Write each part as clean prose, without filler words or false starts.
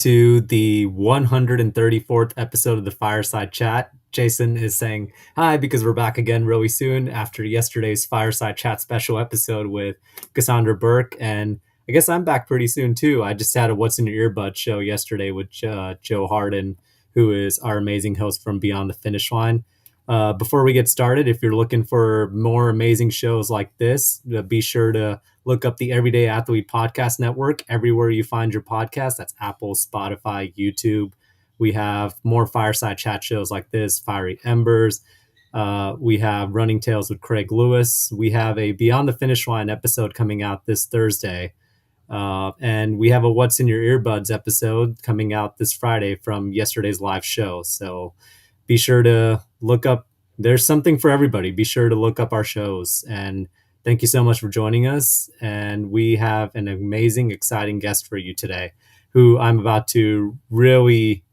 to the 134th episode of the Fireside Chat. Jason is saying hi because we're back again really soon after yesterday's Fireside Chat special episode with Cassandra Burke. And I guess I'm back pretty soon too. I just had a What's in Your Earbud show yesterday with Joe Harden, who is our amazing host from Beyond the Finish Line. Before we get started, if you're looking for more amazing shows like this, be sure to look up the Everyday Athlete Podcast Network everywhere you find your podcast. That's Apple, Spotify, YouTube. We have more fireside chat shows like this, Fiery Embers. We have Running Tales with Craig Lewis. We have a Beyond the Finish Line episode coming out this Thursday. And we have a What's in Your Earbuds episode coming out this Friday from yesterday's live show. So be sure to look up. There's something for everybody. Be sure to look up our shows. And thank you so much for joining us. And we have an amazing, exciting guest for you today, who I'm about to really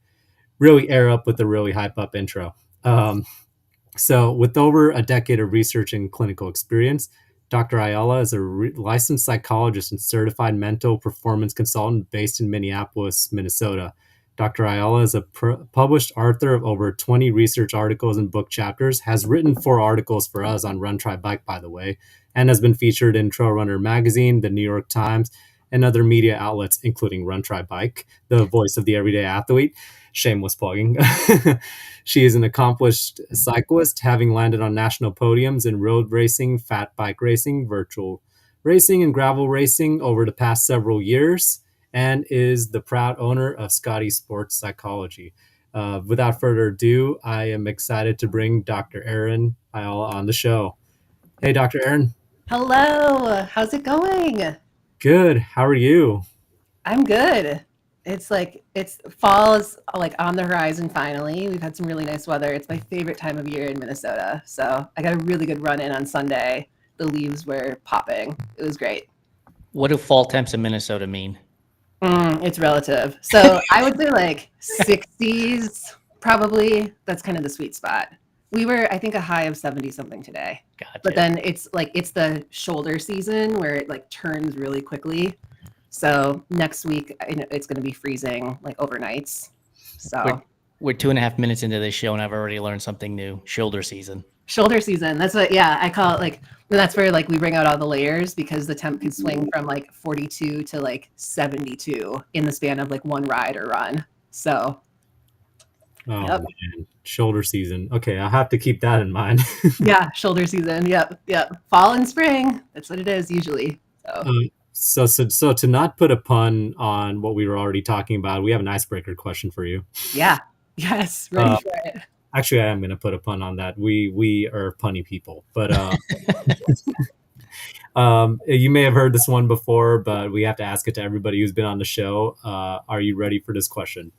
air up with a really hype up intro. So with over a decade of research and clinical experience, Dr. Ayala is a licensed psychologist and certified mental performance consultant based in Minneapolis, Minnesota. Dr. Ayala is a published author of over 20 research articles and book chapters, has written 4 articles for us on Run, Try, Bike, by the way, and has been featured in Trail Runner Magazine, the New York Times, and other media outlets, including Run, Try, Bike, the voice of the everyday athlete. Shameless plugging. She is an accomplished cyclist, having landed on national podiums in road racing, fat bike racing, virtual racing, and gravel racing over the past several years, and is the proud owner of Scotty Sports Psychology. Without further ado, I am excited to bring Dr. Erin Ayala on the show. Hey, Dr. Erin. Hello. How's it going? Good. How are you? I'm good. It's fall is like on the horizon finally. We've had some really nice weather. It's my favorite time of year in Minnesota. So I got a really good run in on Sunday. The leaves were popping. It was great. What do fall temps in Minnesota mean? It's relative. So I would say like 60s probably. That's kind of the sweet spot. We were, I think, a high of 70 something today. Gotcha. But then it's the shoulder season where it like turns really quickly. So next week it's going to be freezing like overnights. So we're 2.5 minutes into this show and I've already learned something new. Shoulder season. Shoulder season. That's what, yeah, I call it like, and that's where like we bring out all the layers because the temp can swing from like 42 to like 72 in the span of like one ride or run. So. Oh, yep. Man. Shoulder season. Okay, I'll have to keep that in mind. Yeah, shoulder season. Yep. Fall and spring. That's what it is usually. So to not put a pun on what we were already talking about, we have an icebreaker question for you. Yeah. Yes. Ready for it. Actually, I am going to put a pun on that. We are punny people, but you may have heard this one before, but we have to ask it to everybody who's been on the show. Are you ready for this question?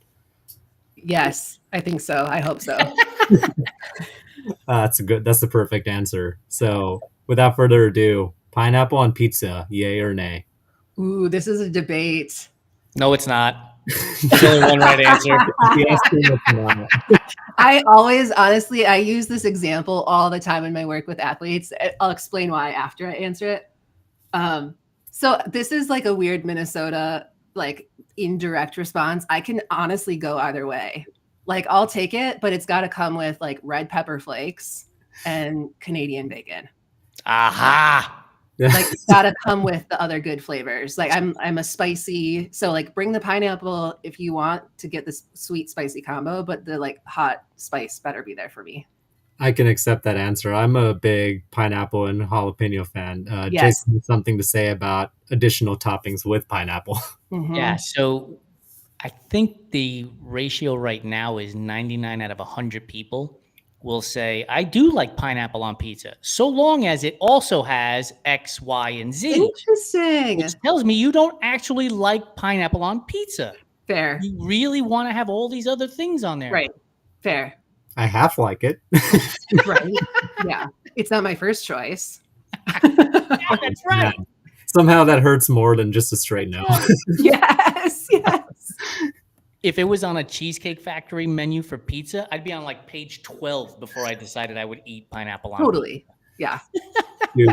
Yes, I think so. I hope so. That's the perfect answer. So without further ado, pineapple on pizza, yay or nay? Ooh, this is a debate. No, it's not. There's only one right answer. I always, honestly, I use this example all the time in my work with athletes. I'll explain why after I answer it. So this is like a weird Minnesota, like indirect response. I can honestly go either way. Like I'll take it, but it's got to come with like red pepper flakes and Canadian bacon. Aha. Like it's gotta come with the other good flavors. Like I'm a spicy, so like bring the pineapple if you want to get this sweet spicy combo, but the like hot spice better be there for me. I can accept that answer. I'm a big pineapple and jalapeno fan. Yes. Jason has something to say about additional toppings with pineapple. Mm-hmm. Yeah, so I think the ratio right now is 99 out of 100 people will say, I do like pineapple on pizza, so long as it also has X, Y, and Z. Interesting. Which tells me you don't actually like pineapple on pizza. Fair. You really want to have all these other things on there. Right. Fair. I half like it. Right. Yeah. It's not my first choice. Yeah, that's right. Yeah. Somehow that hurts more than just a straight no. Yes. If it was on a Cheesecake Factory menu for pizza, I'd be on like page 12 before I decided I would eat pineapple on Totally. pizza. Yeah. Dude,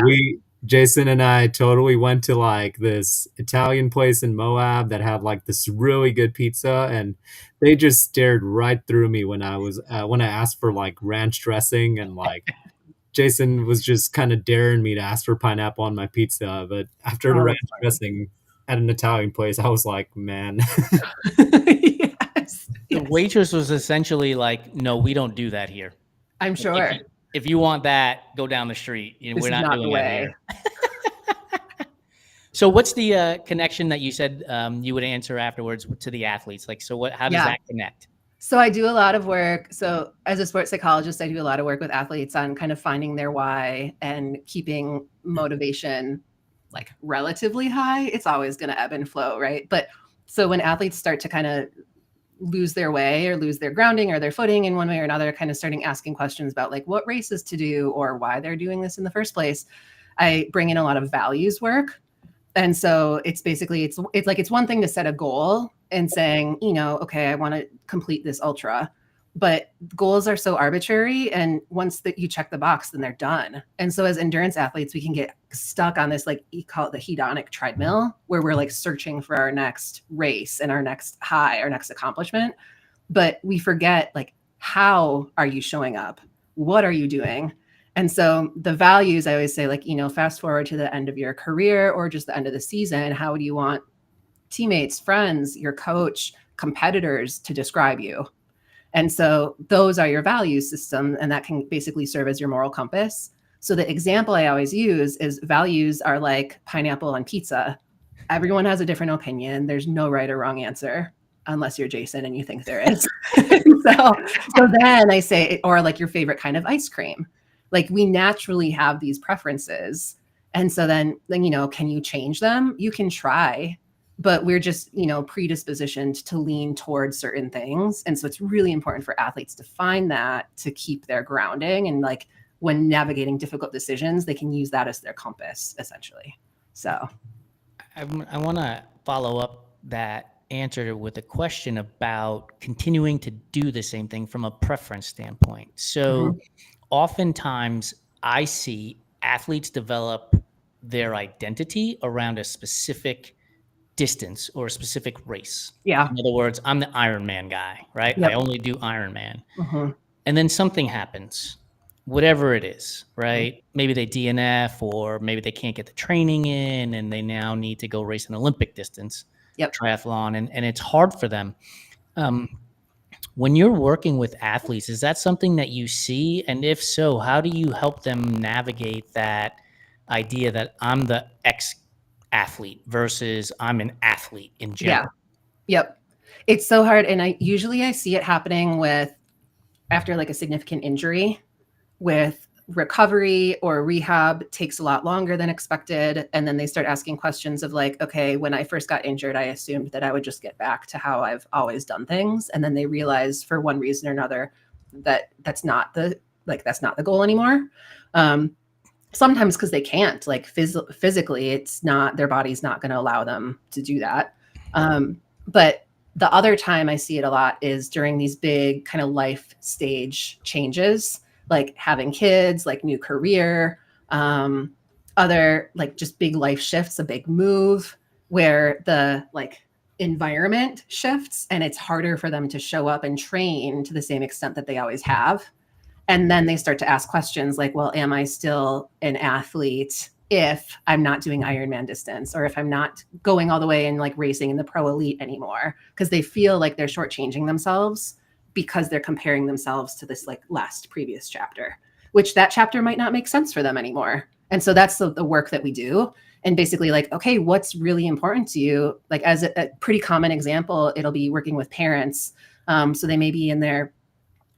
Jason and I totally went to like this Italian place in Moab that had like this really good pizza, and they just stared right through me when I asked for like ranch dressing, and like Jason was just kind of daring me to ask for pineapple on my pizza. But after the Oh, ranch that's funny. dressing at an Italian place, I was like, man. Yes, The yes. waitress was essentially like, "No, we don't do that here. I'm If sure you, if you want that, go down the street. this We're is not not the doing that way. here." So, what's the connection that you said you would answer afterwards to the athletes? Like, so what? How does Yeah. that connect? So I do a lot of work. So as a sports psychologist, I do a lot of work with athletes on kind of finding their why and keeping motivation like relatively high. It's always going to ebb and flow, right? But so when athletes start to kind of lose their way or lose their grounding or their footing in one way or another, kind of starting asking questions about like what races to do or why they're doing this in the first place, I bring in a lot of values work. And so it's basically it's one thing to set a goal and saying, okay, I want to complete this ultra, but goals are so arbitrary, and once that you check the box, then they're done. And so as endurance athletes, we can get stuck on this, like you call it the hedonic treadmill, where we're like searching for our next race and our next high, our next accomplishment, but we forget like, how are you showing up? What are you doing? And so the values, I always say, like, fast forward to the end of your career or just the end of the season, how do you want teammates, friends, your coach, competitors to describe you? And so those are your value system, and that can basically serve as your moral compass. So the example I always use is values are like pineapple on pizza. Everyone has a different opinion. There's no right or wrong answer unless you're Jason and you think there is. so then I say, or like your favorite kind of ice cream. Like we naturally have these preferences. And so then, can you change them? You can try, but we're just, predispositioned to lean towards certain things. And so it's really important for athletes to find that to keep their grounding, and like when navigating difficult decisions, they can use that as their compass essentially. So I want to follow up that answer with a question about continuing to do the same thing from a preference standpoint. So oftentimes I see athletes develop their identity around a specific distance or a specific race. yeah. In other words, I'm the Ironman guy, right? Yep. I only do Ironman. Mhm. And then something happens, whatever it is, right? Maybe they DNF, or maybe they can't get the training in and they now need to go race an Olympic distance, Yep. triathlon, and it's hard for them. When you're working with athletes, is that something that you see? And if so, how do you help them navigate that idea that I'm the ex-athlete versus I'm an athlete in general? Yeah. Yep. It's so hard. And I see it happening with after like a significant injury, with recovery or rehab takes a lot longer than expected. And then they start asking questions of like, okay, when I first got injured, I assumed that I would just get back to how I've always done things. And then they realize for one reason or another that that's not the goal anymore. Sometimes because they can't, like physically, it's not, their body's not going to allow them to do that. But the other time I see it a lot is during these big kind of life stage changes, like having kids, like new career, other like just big life shifts, a big move where the like environment shifts and it's harder for them to show up and train to the same extent that they always have. And then they start to ask questions like, well, am I still an athlete if I'm not doing Ironman distance, or if I'm not going all the way and like racing in the pro elite anymore? Because they feel like they're shortchanging themselves because they're comparing themselves to this like last previous chapter, which that chapter might not make sense for them anymore. And so that's the work that we do. And basically like, okay, what's really important to you? Like as a pretty common example, it'll be working with parents. So they may be in their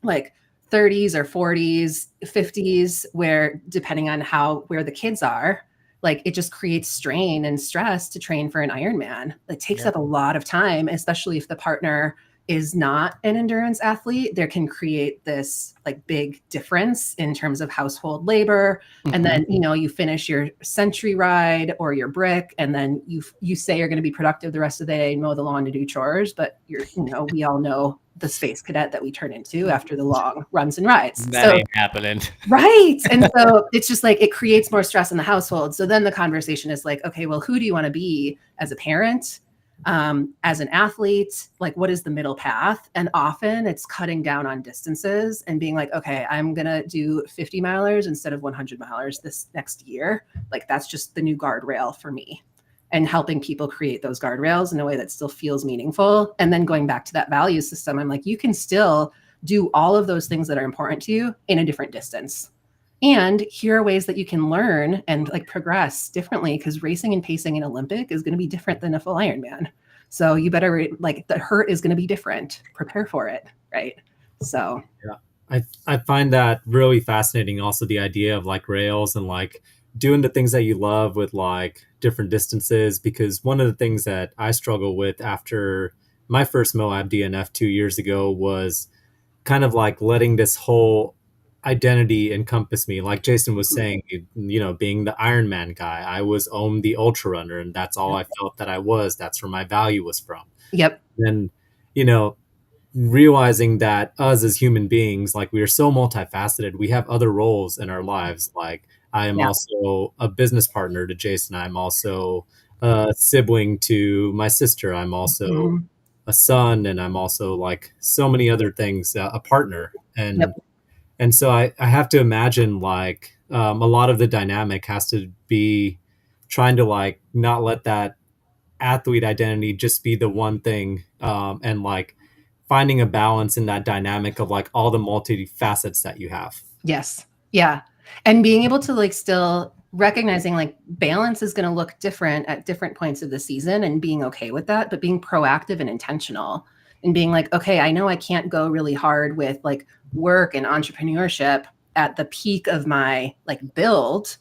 like 30s or 40s, 50s, where depending on where the kids are, like it just creates strain and stress to train for an Ironman. It takes up a lot of time, especially if the partner is not an endurance athlete, there can create this like big difference in terms of household labor. And then, you finish your century ride or your brick, and then you say you're going to be productive the rest of the day, mow the lawn, to do chores, but we all know the space cadet that we turn into after the long runs and rides. That ain't happening. Right. And so it's just like, it creates more stress in the household. So then the conversation is like, okay, well, who do you want to be as a parent? As an athlete, like, what is the middle path? And often it's cutting down on distances and being like, okay, I'm going to do 50 milers instead of 100 milers this next year. Like, that's just the new guardrail for me, and helping people create those guardrails in a way that still feels meaningful. And then going back to that value system, I'm like, you can still do all of those things that are important to you in a different distance. And here are ways that you can learn and like progress differently, because racing and pacing in Olympic is going to be different than a full Ironman. So you better, like, the hurt is going to be different. Prepare for it, right? So yeah, I find that really fascinating. Also, the idea of like rails and like doing the things that you love with like different distances, because one of the things that I struggle with after my first Moab DNF 2 years ago was kind of like letting this whole identity encompass me. Like Jason was saying, being the Ironman guy, I was the ultra runner, and that's all I felt that I was. That's where my value was from. Yep. And, realizing that us as human beings, like, we are so multifaceted. We have other roles in our lives. Like, I am also a business partner to Jason. I'm also a sibling to my sister. I'm also a son, and I'm also like so many other things, a partner. And so I have to imagine like a lot of the dynamic has to be trying to like not let that athlete identity just be the one thing, and like finding a balance in that dynamic of like all the multi-facets that you have. Yes. Yeah. And being able to like still recognizing like balance is going to look different at different points of the season, and being okay with that, but being proactive and intentional, and being like, okay, I know I can't go really hard with like work and entrepreneurship at the peak of my like build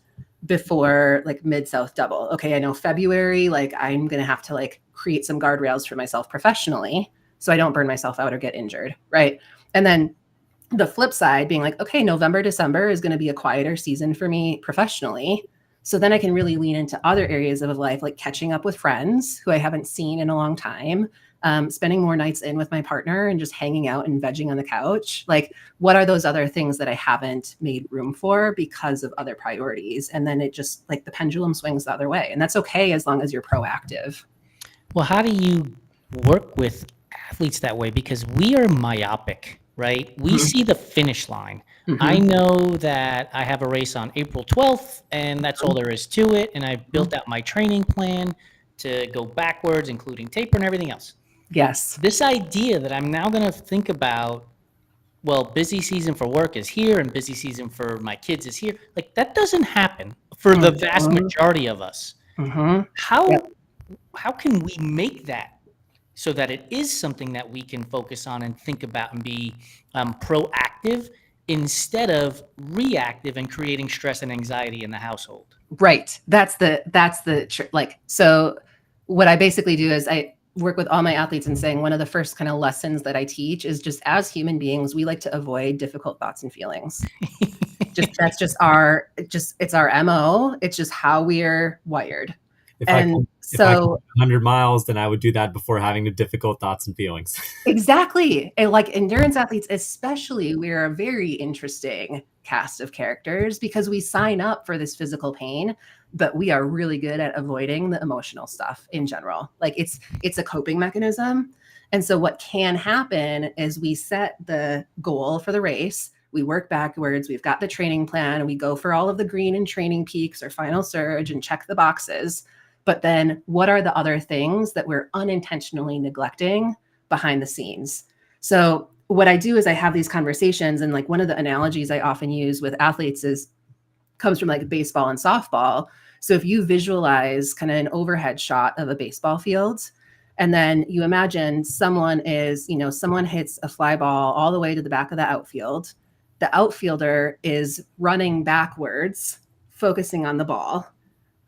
before like Mid-South double. Okay, I know February, like, I'm going to have to like create some guardrails for myself professionally so I don't burn myself out or get injured, right? And then the flip side being like, okay, November, December is going to be a quieter season for me professionally. So then I can really lean into other areas of life, like catching up with friends who I haven't seen in a long time, spending more nights in with my partner and just hanging out and vegging on the couch. Like, what are those other things that I haven't made room for because of other priorities? And then it just like the pendulum swings the other way. And that's okay as long as you're proactive. Well, how do you work with athletes that way? Because we are myopic, right? We see the finish line. I know that I have a race on April 12th, and that's all there is to it. And I've built out my training plan to go backwards, including taper and everything else. Yes. This idea that I'm now going to think about, well, busy season for work is here and busy season for my kids is here. Like, that doesn't happen for the vast majority of us. How can we make that so that it is something that we can focus on and think about and be proactive instead of reactive and creating stress and anxiety in the household? Right. So what I basically do is I work with all my athletes and saying one of the first kind of lessons that I teach is just as human beings, we like to avoid difficult thoughts and feelings. It's our MO. It's just how we're wired. If I could 100 miles, then I would do that before having the difficult thoughts and feelings. Exactly. And like endurance athletes, especially, we're a very interesting cast of characters because we sign up for this physical pain, but we are really good at avoiding the emotional stuff in general. Like, it's a coping mechanism. And so what can happen is we set the goal for the race, we work backwards, we've got the training plan, and we go for all of the green and training peaks or final surge and check the boxes. But then what are the other things that we're unintentionally neglecting behind the scenes? So what I do is I have these conversations, and like one of the analogies I often use with athletes comes from like baseball and softball. So if you visualize kind of an overhead shot of a baseball field, and then you imagine someone hits a fly ball all the way to the back of the outfield. The outfielder is running backwards, focusing on the ball.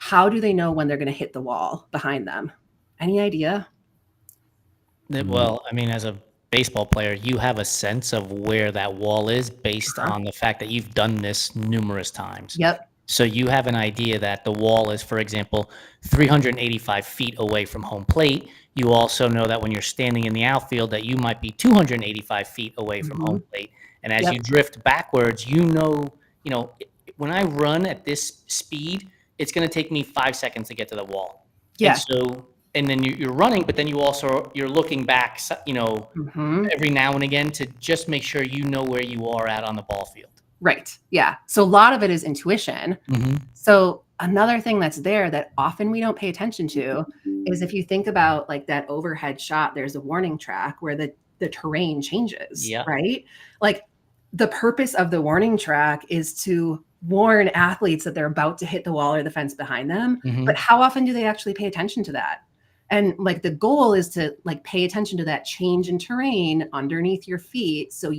How do they know when they're going to hit the wall behind them? Any idea? Well, I mean, as a baseball player, you have a sense of where that wall is based on the fact that you've done this numerous times. Yep. So you have an idea that the wall is, for example, 385 feet away from home plate. You also know that when you're standing in the outfield that you might be 285 feet away from home plate. And as Yep. you drift backwards, you know, when I run at this speed, it's going to take me 5 seconds to get to the wall. Yeah. And so, and then you're running, but then you're looking back, every now and again to just make sure you know where you are at on the ball field. Right. Yeah. So a lot of it is intuition. So another thing that's there that often we don't pay attention to is if you think about like that overhead shot, there's a warning track where the terrain changes, right? Like the purpose of the warning track is to warn athletes that they're about to hit the wall or the fence behind them. But how often do they actually pay attention to that? And like the goal is to like pay attention to that change in terrain underneath your feet. So,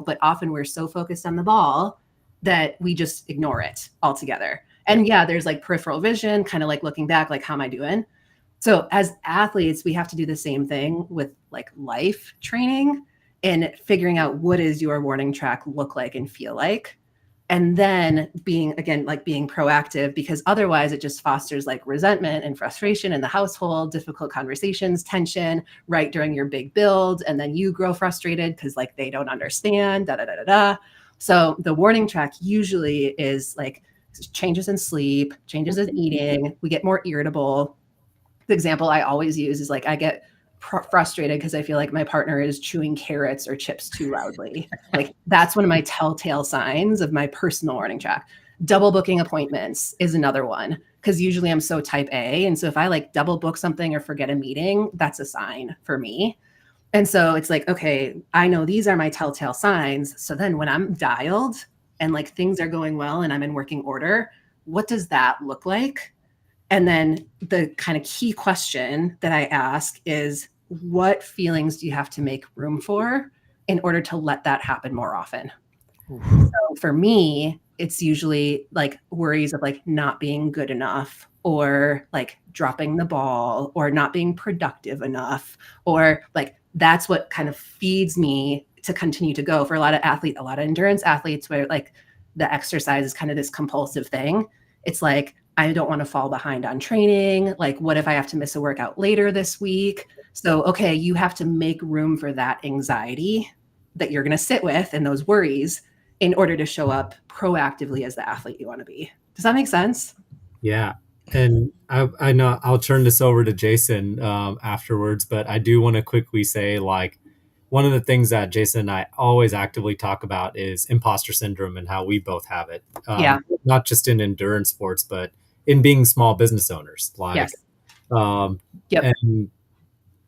but often we're so focused on the ball that we just ignore it altogether. And yeah, there's like peripheral vision, kind of like looking back, like, how am I doing? So as athletes, we have to do the same thing with like life training and figuring out what does your warning track look like and feel like. And then being proactive, because otherwise it just fosters like resentment and frustration in the household, difficult conversations, tension right during your big build. And then you grow frustrated because like they don't understand, da, da, da, da, da. So the warning track usually is like changes in sleep, changes in eating. We get more irritable. The example I always use is like I get frustrated because I feel like my partner is chewing carrots or chips too loudly. Like that's one of my telltale signs of my personal warning track. Double booking appointments is another one because usually I'm so type A. And so if I like double book something or forget a meeting, that's a sign for me. And so it's like, okay, I know these are my telltale signs. So then when I'm dialed and like things are going well and I'm in working order, what does that look like? And then the kind of key question that I ask is, what feelings do you have to make room for in order to let that happen more often? So for me, it's usually like worries of like not being good enough or like dropping the ball or not being productive enough, or like that's what kind of feeds me to continue to go. For a lot of endurance athletes where like the exercise is kind of this compulsive thing. It's like, I don't want to fall behind on training. Like, what if I have to miss a workout later this week? So, okay, you have to make room for that anxiety that you're going to sit with and those worries in order to show up proactively as the athlete you want to be. Does that make sense? Yeah. And I know I'll turn this over to Jason afterwards, but I do want to quickly say, like, one of the things that Jason and I always actively talk about is imposter syndrome and how we both have it. Not just in endurance sports, but in being small business owners. Like, and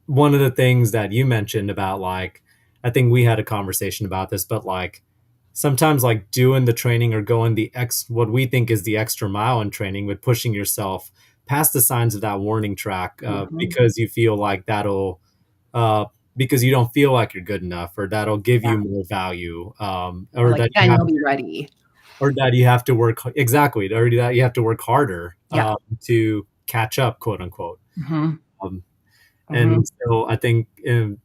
one of the things that you mentioned about, like, I think we had a conversation about this, but like sometimes like doing the training or going what we think is the extra mile in training with pushing yourself past the signs of that warning track because you feel like that'll because you don't feel like you're good enough, or that'll give you more value, or like, that you'll be ready, or that you have to work or that you have to work harder to catch up, quote unquote. And so I think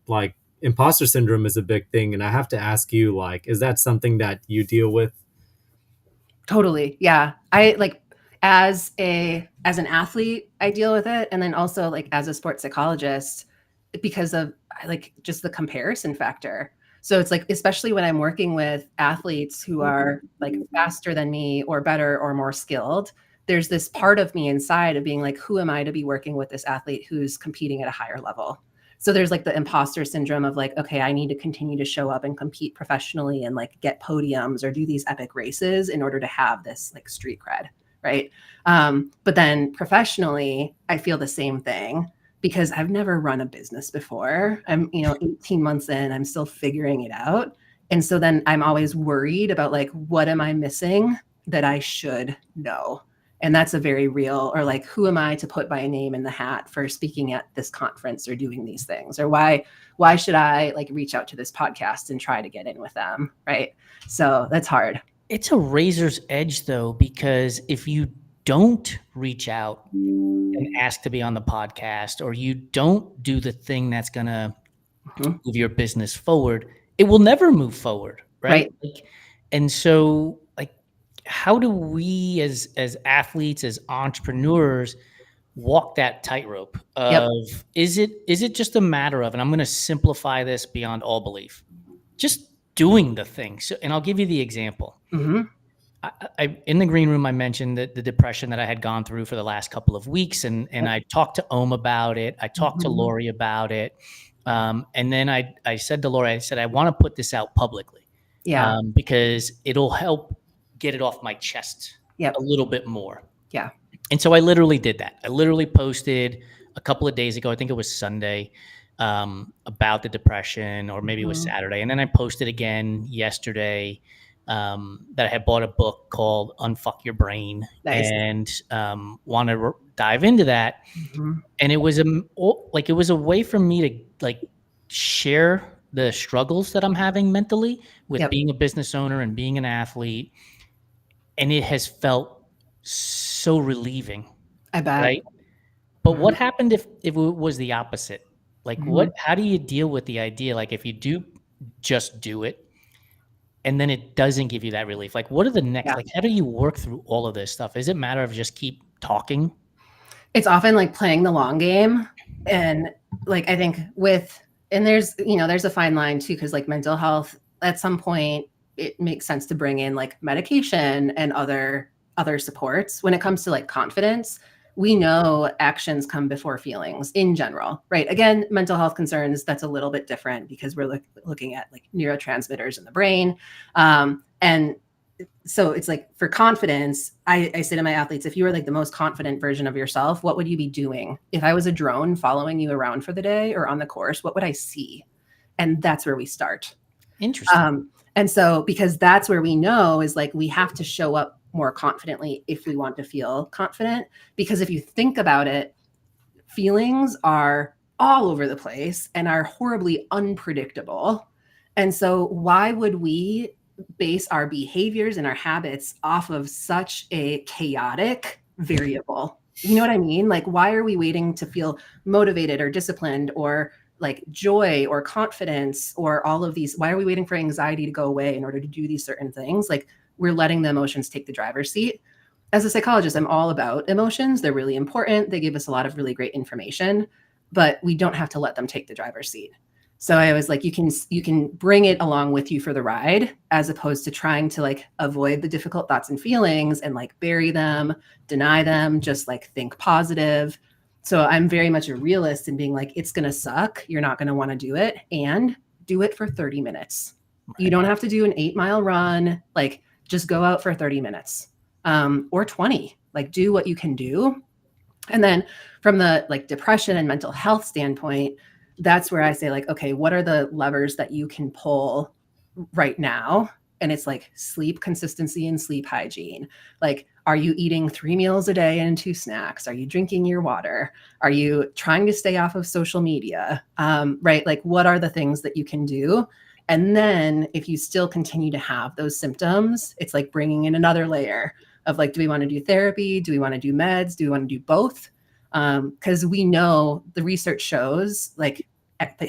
like imposter syndrome is a big thing, and I have to ask you, like, is that something that you deal with? Totally. Yeah. I like as an athlete, I deal with it. And then also like as a sports psychologist, because of like just the comparison factor. So it's like, especially when I'm working with athletes who are like faster than me or better or more skilled, there's this part of me inside of being like, who am I to be working with this athlete who's competing at a higher level? So there's like the imposter syndrome of like, okay, I need to continue to show up and compete professionally and like get podiums or do these epic races in order to have this like street cred, right? But then professionally, I feel the same thing because I've never run a business before. I'm, 18 months in, I'm still figuring it out. And so then I'm always worried about like, what am I missing that I should know? And that's a very real, or like, who am I to put my name in the hat for speaking at this conference or doing these things? Or why should I like reach out to this podcast and try to get in with them? Right. So that's hard. It's a razor's edge though, because if you don't reach out and ask to be on the podcast, or you don't do the thing that's going to move your business forward, it will never move forward, right? Right. And so, like, how do we as athletes, as entrepreneurs, walk that tightrope Yep. of is it just a matter of, and I'm going to simplify this beyond all belief, just doing the thing. So, and I'll give you the example. Mm-hmm. I in the green room, I mentioned that the depression that I had gone through for the last couple of weeks, and I talked to Ohm about it. I talked to Lori about it, and then I said to Lori, I said, I want to put this out publicly, Yeah. because it'll help get it off my chest Yep. a little bit more. Yeah. And so I literally did that. I literally posted a couple of days ago, I think it was Sunday, about the depression, or maybe it was Saturday. And then I posted again yesterday, that I had bought a book called Unfuck Your Brain, Nice. and want to dive into that. And it was it was a way for me to like share the struggles that I'm having mentally with Yep. being a business owner and being an athlete. And it has felt so relieving. I bet. Right. But what happened if it was the opposite? Like, how do you deal with the idea? Like, if you do just do it and then it doesn't give you that relief, like, what are the next, like, how do you work through all of this stuff? Is it a matter of just keep talking? It's often like playing the long game. And like, I think there's a fine line too, because like mental health, at some point, it makes sense to bring in like medication and other supports. When it comes to like confidence, we know actions come before feelings in general, right? Again, mental health concerns, that's a little bit different because we're looking at like neurotransmitters in the brain. And so it's like for confidence, I say to my athletes, if you were like the most confident version of yourself, what would you be doing? If I was a drone following you around for the day or on the course, what would I see? And that's where we start. Interesting. And so, because that's where we know is like, we have to show up more confidently if we want to feel confident. Because if you think about it, feelings are all over the place and are horribly unpredictable. And so why would we base our behaviors and our habits off of such a chaotic variable? You know what I mean? Like, why are we waiting to feel motivated or disciplined or like joy or confidence or all of these? Why are we waiting for anxiety to go away in order to do these certain things? Like, we're letting the emotions take the driver's seat. As a psychologist, I'm all about emotions. They're really important. They give us a lot of really great information, but we don't have to let them take the driver's seat. So I was like, you can bring it along with you for the ride, as opposed to trying to like avoid the difficult thoughts and feelings and like bury them, deny them, just like think positive. So I'm very much a realist in being like, it's going to suck. You're not going to want to do it, and do it for 30 minutes. Right. You don't have to do an 8-mile run. Like, just go out for 30 minutes, or 20, like do what you can do. And then from the like depression and mental health standpoint, that's where I say like, okay, what are the levers that you can pull right now? And it's like sleep consistency and sleep hygiene. Like, are you eating 3 meals a day and 2 snacks? Are you drinking your water? Are you trying to stay off of social media? Right? Like, what are the things that you can do? And then if you still continue to have those symptoms, it's like bringing in another layer of like, do we want to do therapy? Do we want to do meds? Do we want to do both? Because we know the research shows like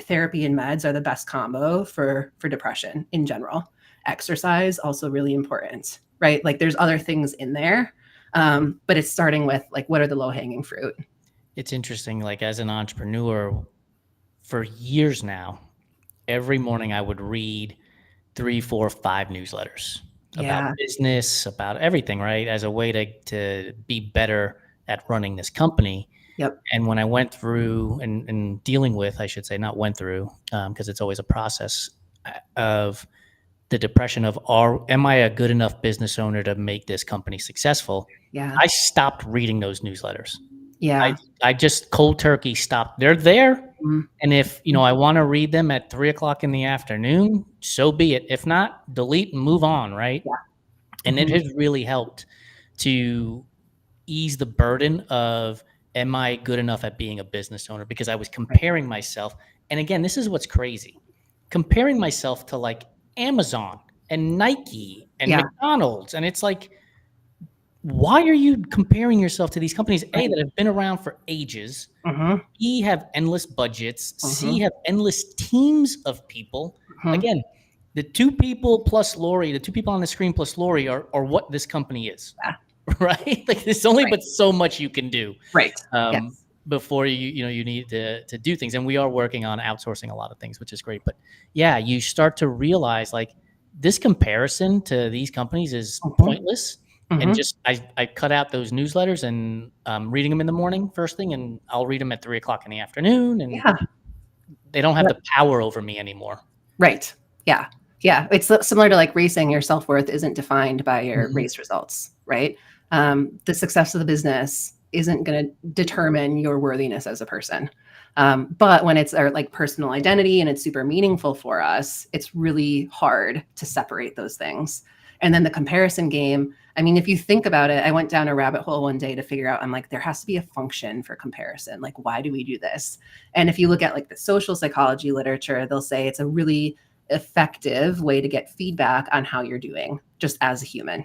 therapy and meds are the best combo for depression in general. Exercise also really important, right? Like, there's other things in there, but it's starting with like, what are the low-hanging fruit? It's interesting. Like, as an entrepreneur for years now, every morning I would read 3, 4, 5 newsletters about business, about everything, right? As a way to be better at running this company. Yep. And when I went through and dealing with, I should say, not went through, because it's always a process of the depression of, am I a good enough business owner to make this company successful? Yeah. I stopped reading those newsletters. Yeah. I just cold turkey stopped. They're there. Mm-hmm. And if, I want to read them at 3:00 in the afternoon, so be it. If not, delete and move on. Right. Yeah. And it has really helped to ease the burden of, am I good enough at being a business owner? Because I was comparing myself. And again, this is what's crazy. Comparing myself to like Amazon and Nike and McDonald's. And it's like, why are you comparing yourself to these companies, A, that have been around for ages, B, have endless budgets, C, have endless teams of people? Again, the two people plus Lori, the two people on the screen plus Lori are what this company is, right? Like there's only but so much you can do. Right. Yes. Before you need to do things. And we are working on outsourcing a lot of things, which is great. But yeah, you start to realize like this comparison to these companies is pointless. And just I cut out those newsletters and reading them in the morning first thing, and I'll read them at 3:00 in the afternoon, and they don't have the power over me anymore. Right. Yeah. Yeah. It's similar to like racing. Your self-worth isn't defined by your race results, right? The success of the business isn't going to determine your worthiness as a person. But when it's our like personal identity and it's super meaningful for us, it's really hard to separate those things. And then the comparison game, I mean, if you think about it, I went down a rabbit hole one day to figure out, I'm like, there has to be a function for comparison. Like, why do we do this? And if you look at like the social psychology literature, they'll say it's a really effective way to get feedback on how you're doing just as a human.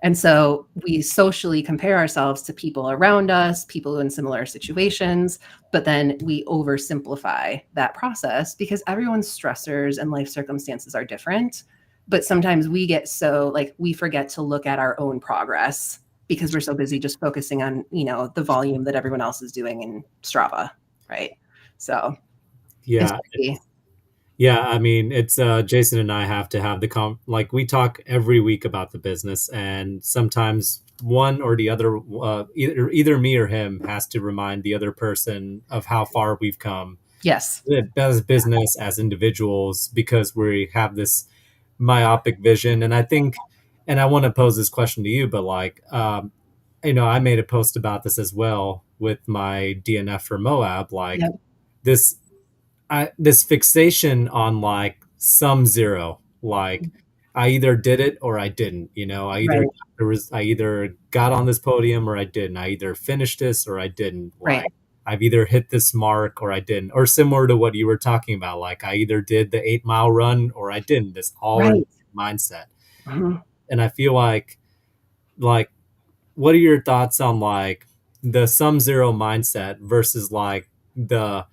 And so we socially compare ourselves to people around us, people in similar situations, but then we oversimplify that process because everyone's stressors and life circumstances are different. But sometimes we get so like we forget to look at our own progress because we're so busy just focusing on, the volume that everyone else is doing in Strava. Right. So yeah. Yeah, I mean, it's Jason and I have to have like we talk every week about the business, and sometimes one or the other, either me or him, has to remind the other person of how far we've come. Yes, as business, as individuals, because we have this myopic vision, and I think, and I want to pose this question to you, but like, I made a post about this as well with my DNF for Moab, like this fixation on like sum zero, like I either did it or I didn't, I either got on this podium or I didn't, I either finished this or I didn't, like I've either hit this mark or I didn't, or similar to what you were talking about, like I either did the 8-mile run or I didn't, this all mindset. And I feel like what are your thoughts on like the sum zero mindset versus like the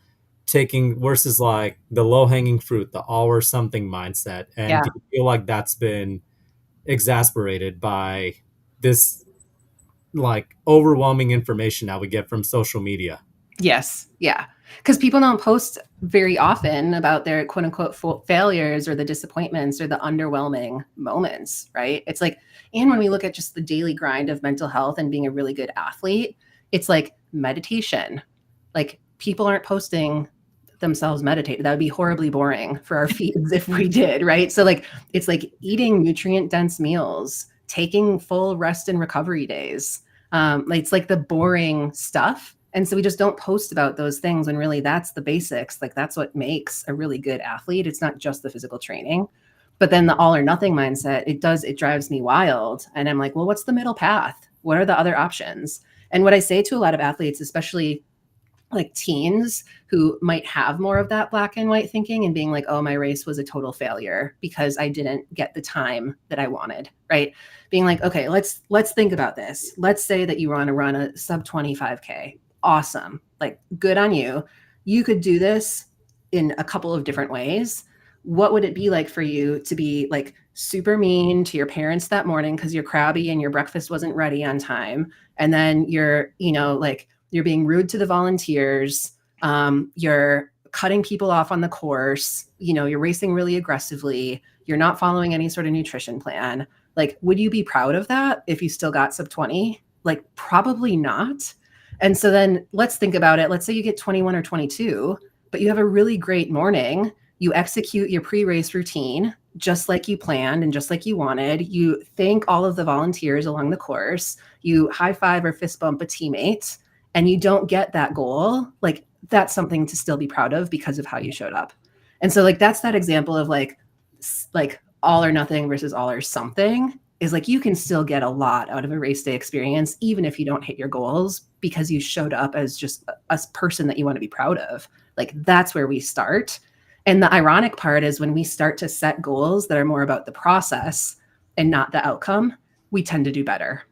taking versus like the low-hanging fruit, the all or something mindset? And do you feel like that's been exasperated by this like overwhelming information that we get from social media? Yes. Yeah. Because people don't post very often about their quote unquote failures or the disappointments or the underwhelming moments, right? It's like, and when we look at just the daily grind of mental health and being a really good athlete, it's like meditation. Like people aren't posting themselves meditate. That would be horribly boring for our feeds if we did, right? So like, it's like eating nutrient dense meals, taking full rest and recovery days. It's like the boring stuff. And so we just don't post about those things when really that's the basics. Like that's what makes a really good athlete. It's not just the physical training, but then the all or nothing mindset, it drives me wild. And I'm like, well, what's the middle path? What are the other options? And what I say to a lot of athletes, especially like teens who might have more of that black and white thinking and being like, oh, my race was a total failure because I didn't get the time that I wanted, right? Being like, okay, let's think about this. Let's say that you want to run a sub 25K. Awesome. Like good on you. You could do this in a couple of different ways. What would it be like for you to be like super mean to your parents that morning because you're crabby and your breakfast wasn't ready on time? And then you're being rude to the volunteers. You're cutting people off on the course. You're racing really aggressively. You're not following any sort of nutrition plan. Like, would you be proud of that if you still got sub 20? Like, probably not. And so then let's think about it. Let's say you get 21 or 22, but you have a really great morning. You execute your pre-race routine just like you planned and just like you wanted. You thank all of the volunteers along the course. You high five or fist bump a teammate, and you don't get that goal. Like that's something to still be proud of because of how you showed up. And so like that's that example of like all or nothing versus all or something. Is like you can still get a lot out of a race day experience, even if you don't hit your goals, because you showed up as just a person that you want to be proud of. Like that's where we start. And the ironic part is when we start to set goals that are more about the process and not the outcome, we tend to do better.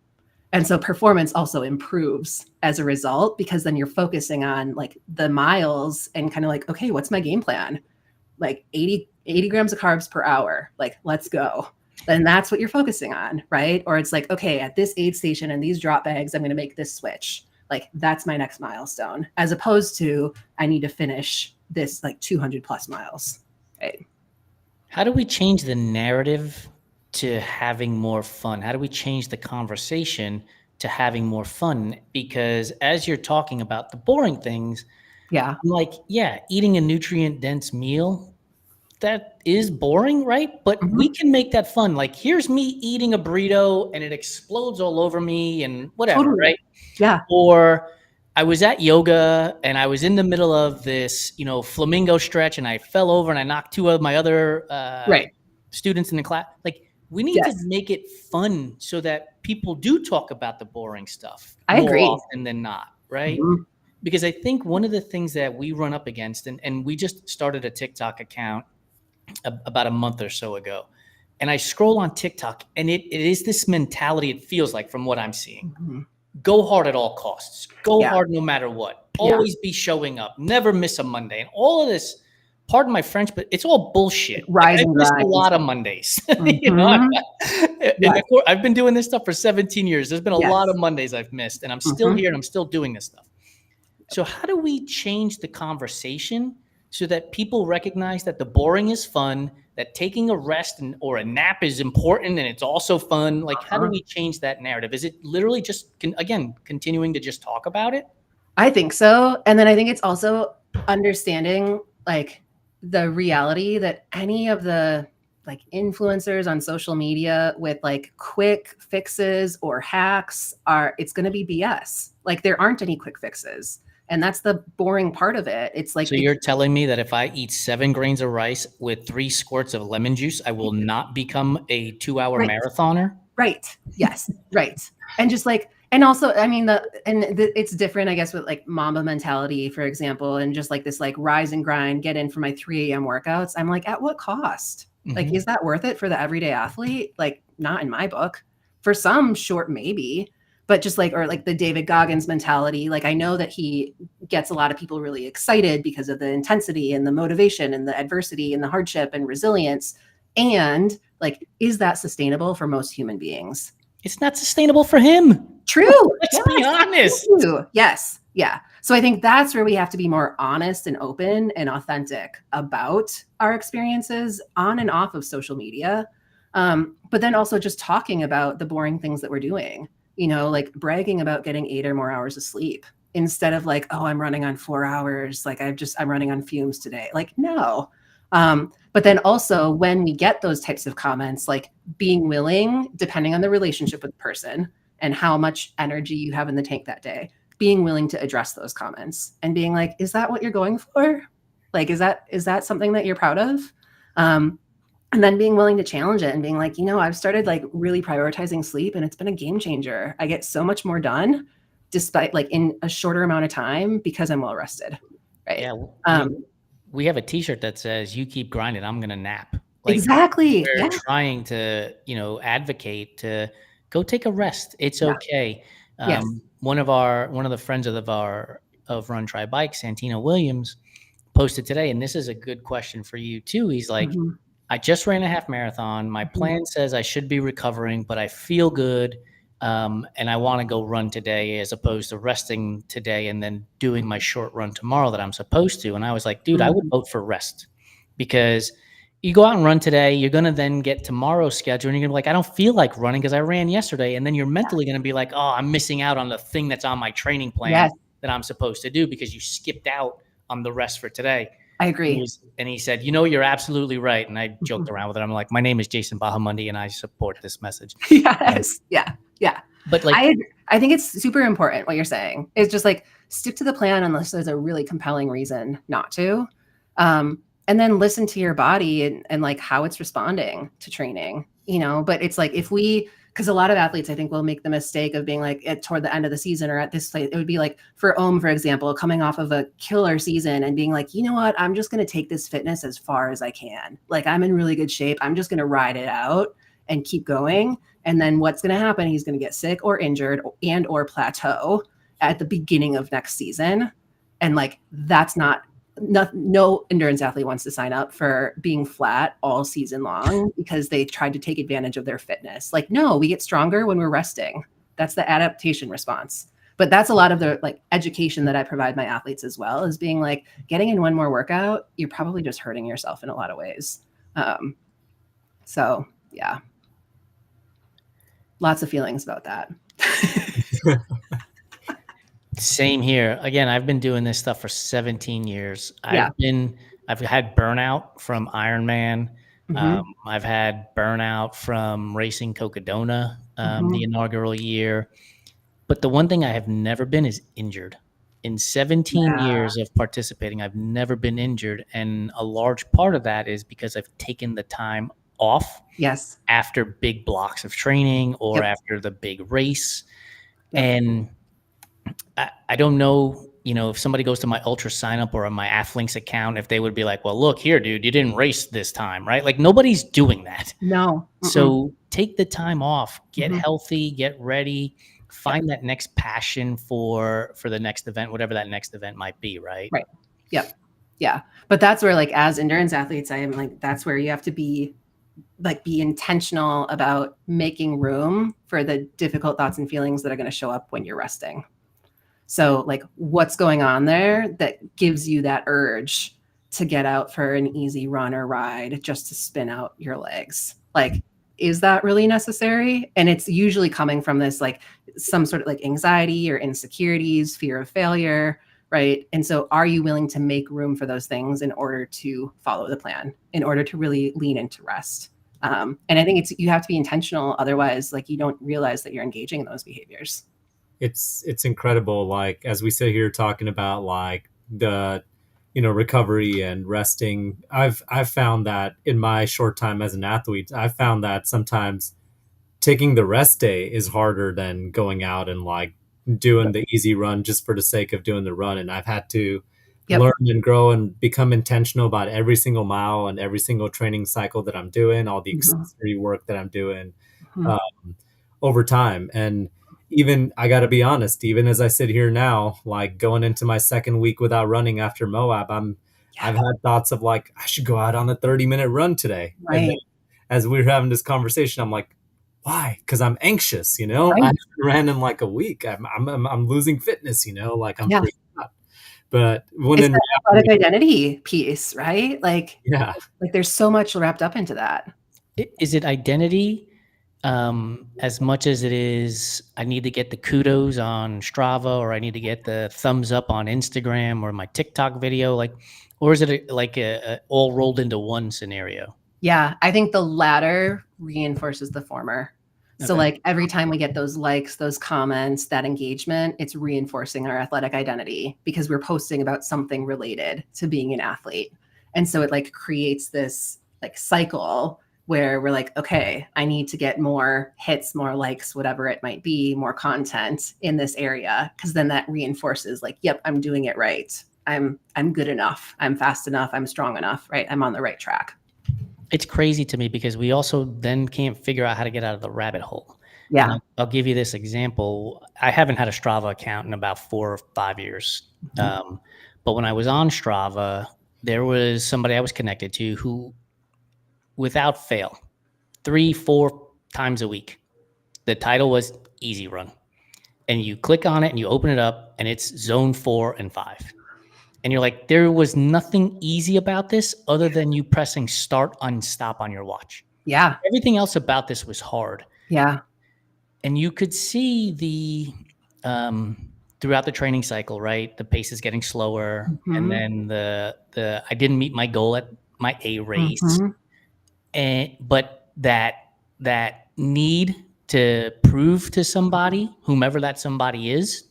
And so performance also improves as a result, because then you're focusing on like the miles and kind of like, okay, what's my game plan? Like 80 grams of carbs per hour. Like, let's go. Then that's what you're focusing on, right? Or it's like, okay, at this aid station and these drop bags, I'm going to make this switch. Like, that's my next milestone, as opposed to I need to finish this like 200 plus miles, right? How do we change the narrative to having more fun? How do we change the conversation to having more fun? Because as you're talking about the boring things, Yeah. I'm like, yeah, eating a nutrient dense meal, that is boring, right? But we can make that fun. Like, here's me eating a burrito and it explodes all over me and whatever, Totally. right? Yeah. Or I was at yoga and I was in the middle of this, flamingo stretch, and I fell over and I knocked two of my other Right. students in the class. Like, we need to Yes. make it fun so that people do talk about the boring stuff I more agree. often than not, right? Mhm. Because I think one of the things that we run up against, and we just started a TikTok account about a month or so ago, and I scroll on TikTok, and it is this mentality, it feels like, from what I'm seeing. Mhm. Go hard at all costs. Go Yeah. hard no matter what. Yeah. Always be showing up. Never miss a Monday. And all of this, pardon my French, but it's all bullshit. Rise I've and missed a grind. lot of Mondays. Mhm. And Yes. I've been doing this stuff for 17 years. There's been a Yes. lot of Mondays I've missed, and I'm still Mhm. here and I'm still doing this stuff. So how do we change the conversation so that people recognize that the boring is fun, that taking a rest or a nap is important and it's also fun? Like, how do we change that narrative? Is it literally just, again, continuing to just talk about it? I think so. And then I think it's also understanding like the reality that any of the like influencers on social media with like quick fixes or hacks it's going to be BS. Like, there aren't any quick fixes. And that's the boring part of it. It's like, So you're telling me that if I eat 7 grains of rice with 3 squirts of lemon juice, I will not become a 2-hour Right. marathoner? Right. Yes. Right. And just like, and also, I mean, it's different, I guess, with like Mamba mentality, for example, and just like this, like rise and grind, get in for my 3 a.m. workouts. I'm like, at what cost? Like, is that worth it for the everyday athlete? Like, not in my book. For some, short, maybe, but just like, or like the David Goggins mentality. Like, I know that he gets a lot of people really excited because of the intensity and the motivation and the adversity and the hardship and resilience. And like, is that sustainable for most human beings? It's not sustainable for him. True. Let's be honest. Yes. Yeah. So I think that's where we have to be more honest and open and authentic about our experiences on and off of social media. But then also just talking about the boring things that we're doing, like bragging about getting 8 or more hours of sleep instead of like, oh, I'm running on 4 hours. Like, I'm running on fumes today. Like, no. But then also when we get those types of comments, like being willing, depending on the relationship with the person and how much energy you have in the tank that day, being willing to address those comments and being like, is that what you're going for? Like, is that something that you're proud of? And then being willing to challenge it and being like, I've started like really prioritizing sleep and it's been a game changer. I get so much more done despite like in a shorter amount of time because I'm well rested. Right. Yeah. We have a t-shirt that says, you keep grinding, I'm going to nap. Like, exactly. We're trying to, advocate to go take a rest. It's okay. Yes. One of the friends of Run Try Bike, Santino Williams, posted today, and this is a good question for you too. He's like, I just ran a half marathon. My plan says I should be recovering, but I feel good. And I want to go run today as opposed to resting today and then doing my short run tomorrow that I'm supposed to. And I was like, dude, I would vote for rest, because you go out and run today, you're going to then get tomorrow's schedule and you're going to be like, I don't feel like running because I ran yesterday. And then you're mentally going to be like, oh, I'm missing out on the thing that's on my training plan that I'm supposed to do because you skipped out on the rest for today. I agree. And he said, you're absolutely right. And I joked around with it. I'm like, my name is Jason Bahamundi and I support this message. Yes. Yeah. But like, I think it's super important what you're saying. It's just like, stick to the plan unless there's a really compelling reason not to. And then listen to your body and like how it's responding to training, but it's like because a lot of athletes, I think, will make the mistake of being like toward the end of the season or at this place. It would be like for for example, coming off of a killer season and being like, you know what, I'm just going to take this fitness as far as I can. Like, I'm in really good shape. I'm just going to ride it out and keep going. And then what's going to happen? He's going to get sick or injured and or plateau at the beginning of next season. And like, that's not, no endurance athlete wants to sign up for being flat all season long because they tried to take advantage of their fitness. Like, no, we get stronger when we're resting. That's the adaptation response. But that's a lot of the like education that I provide my athletes as well, is being like, getting in one more workout, you're probably just hurting yourself in a lot of ways. So yeah, lots of feelings about that. Same here. Again, I've been doing this stuff for 17 years. Yeah. I've had burnout from Ironman. I've had burnout from racing Cocodona the inaugural year. But the one thing I have never been is injured. In 17 years of participating, I've never been injured. And a large part of that is because I've taken the time off after big blocks of training or after the big race. And I don't know, if somebody goes to my Ultra sign up or on my Athlinks account, if they would be like, well, look here, dude, you didn't race this time, right? Like nobody's doing that. No. So take the time off, get healthy, get ready, find that next passion for the next event, whatever that next event might be. Right. Right. Yep. Yeah. But that's where, like, as endurance athletes, I am like, that's where you have to be intentional about making room for the difficult thoughts and feelings that are going to show up when you're resting. So like, what's going on there that gives you that urge to get out for an easy run or ride just to spin out your legs? Like, is that really necessary? And it's usually coming from this, like, some sort of like anxiety or insecurities, fear of failure, right? And so are you willing to make room for those things in order to follow the plan, in order to really lean into rest? And I think you have to be intentional. Otherwise, like, you don't realize that you're engaging in those behaviors. It's incredible. Like, as we sit here talking about like the, recovery and resting, I've found that in my short time as an athlete, I've found that sometimes taking the rest day is harder than going out and like doing the easy run just for the sake of doing the run. And I've had to learn and grow and become intentional about every single mile and every single training cycle that I'm doing, all the accessory work that I'm doing over time. And even, I got to be honest, even as I sit here now, like going into my second week without running after Moab, I've had thoughts of like, I should go out on a 30-minute run today. Right. And then as we were having this conversation, I'm like, why? Because I'm anxious, Right. I haven't ran in like a week. I'm losing fitness, like I'm freaking out. But when it's an athletic identity piece, right? Like, like there's so much wrapped up into that. Is it identity? As much as it is, I need to get the kudos on Strava, or I need to get the thumbs up on Instagram or my TikTok video, like, or is it a all rolled into one scenario? Yeah, I think the latter reinforces the former. So like every time we get those likes, those comments, that engagement, it's reinforcing our athletic identity because we're posting about something related to being an athlete. And so it like creates this like cycle where we're like, okay, I need to get more hits, more likes, whatever it might be, more content in this area. Cause then that reinforces like, yep, I'm doing it right. I'm good enough. I'm fast enough. I'm strong enough, right? I'm on the right track. It's crazy to me because we also then can't figure out how to get out of the rabbit hole. Yeah. And I'll give you this example. I haven't had a Strava account in about 4 or 5 years. But when I was on Strava, there was somebody I was connected to who, without fail, 3-4 times a week, the title was Easy Run. And you click on it and you open it up and it's zone 4 and 5. And you're like, there was nothing easy about this other than you pressing start and stop on your watch. Yeah. Everything else about this was hard. Yeah. And you could see the throughout the training cycle, right? The pace is getting slower. And then the I didn't meet my goal at my A race. But that need to prove to somebody, whomever that somebody is,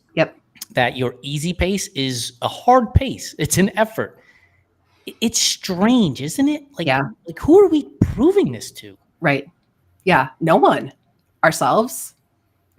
that your easy pace is a hard pace. It's an effort. It's strange, isn't it? Like, like who are we proving this to? Right. Yeah. No one. Ourselves.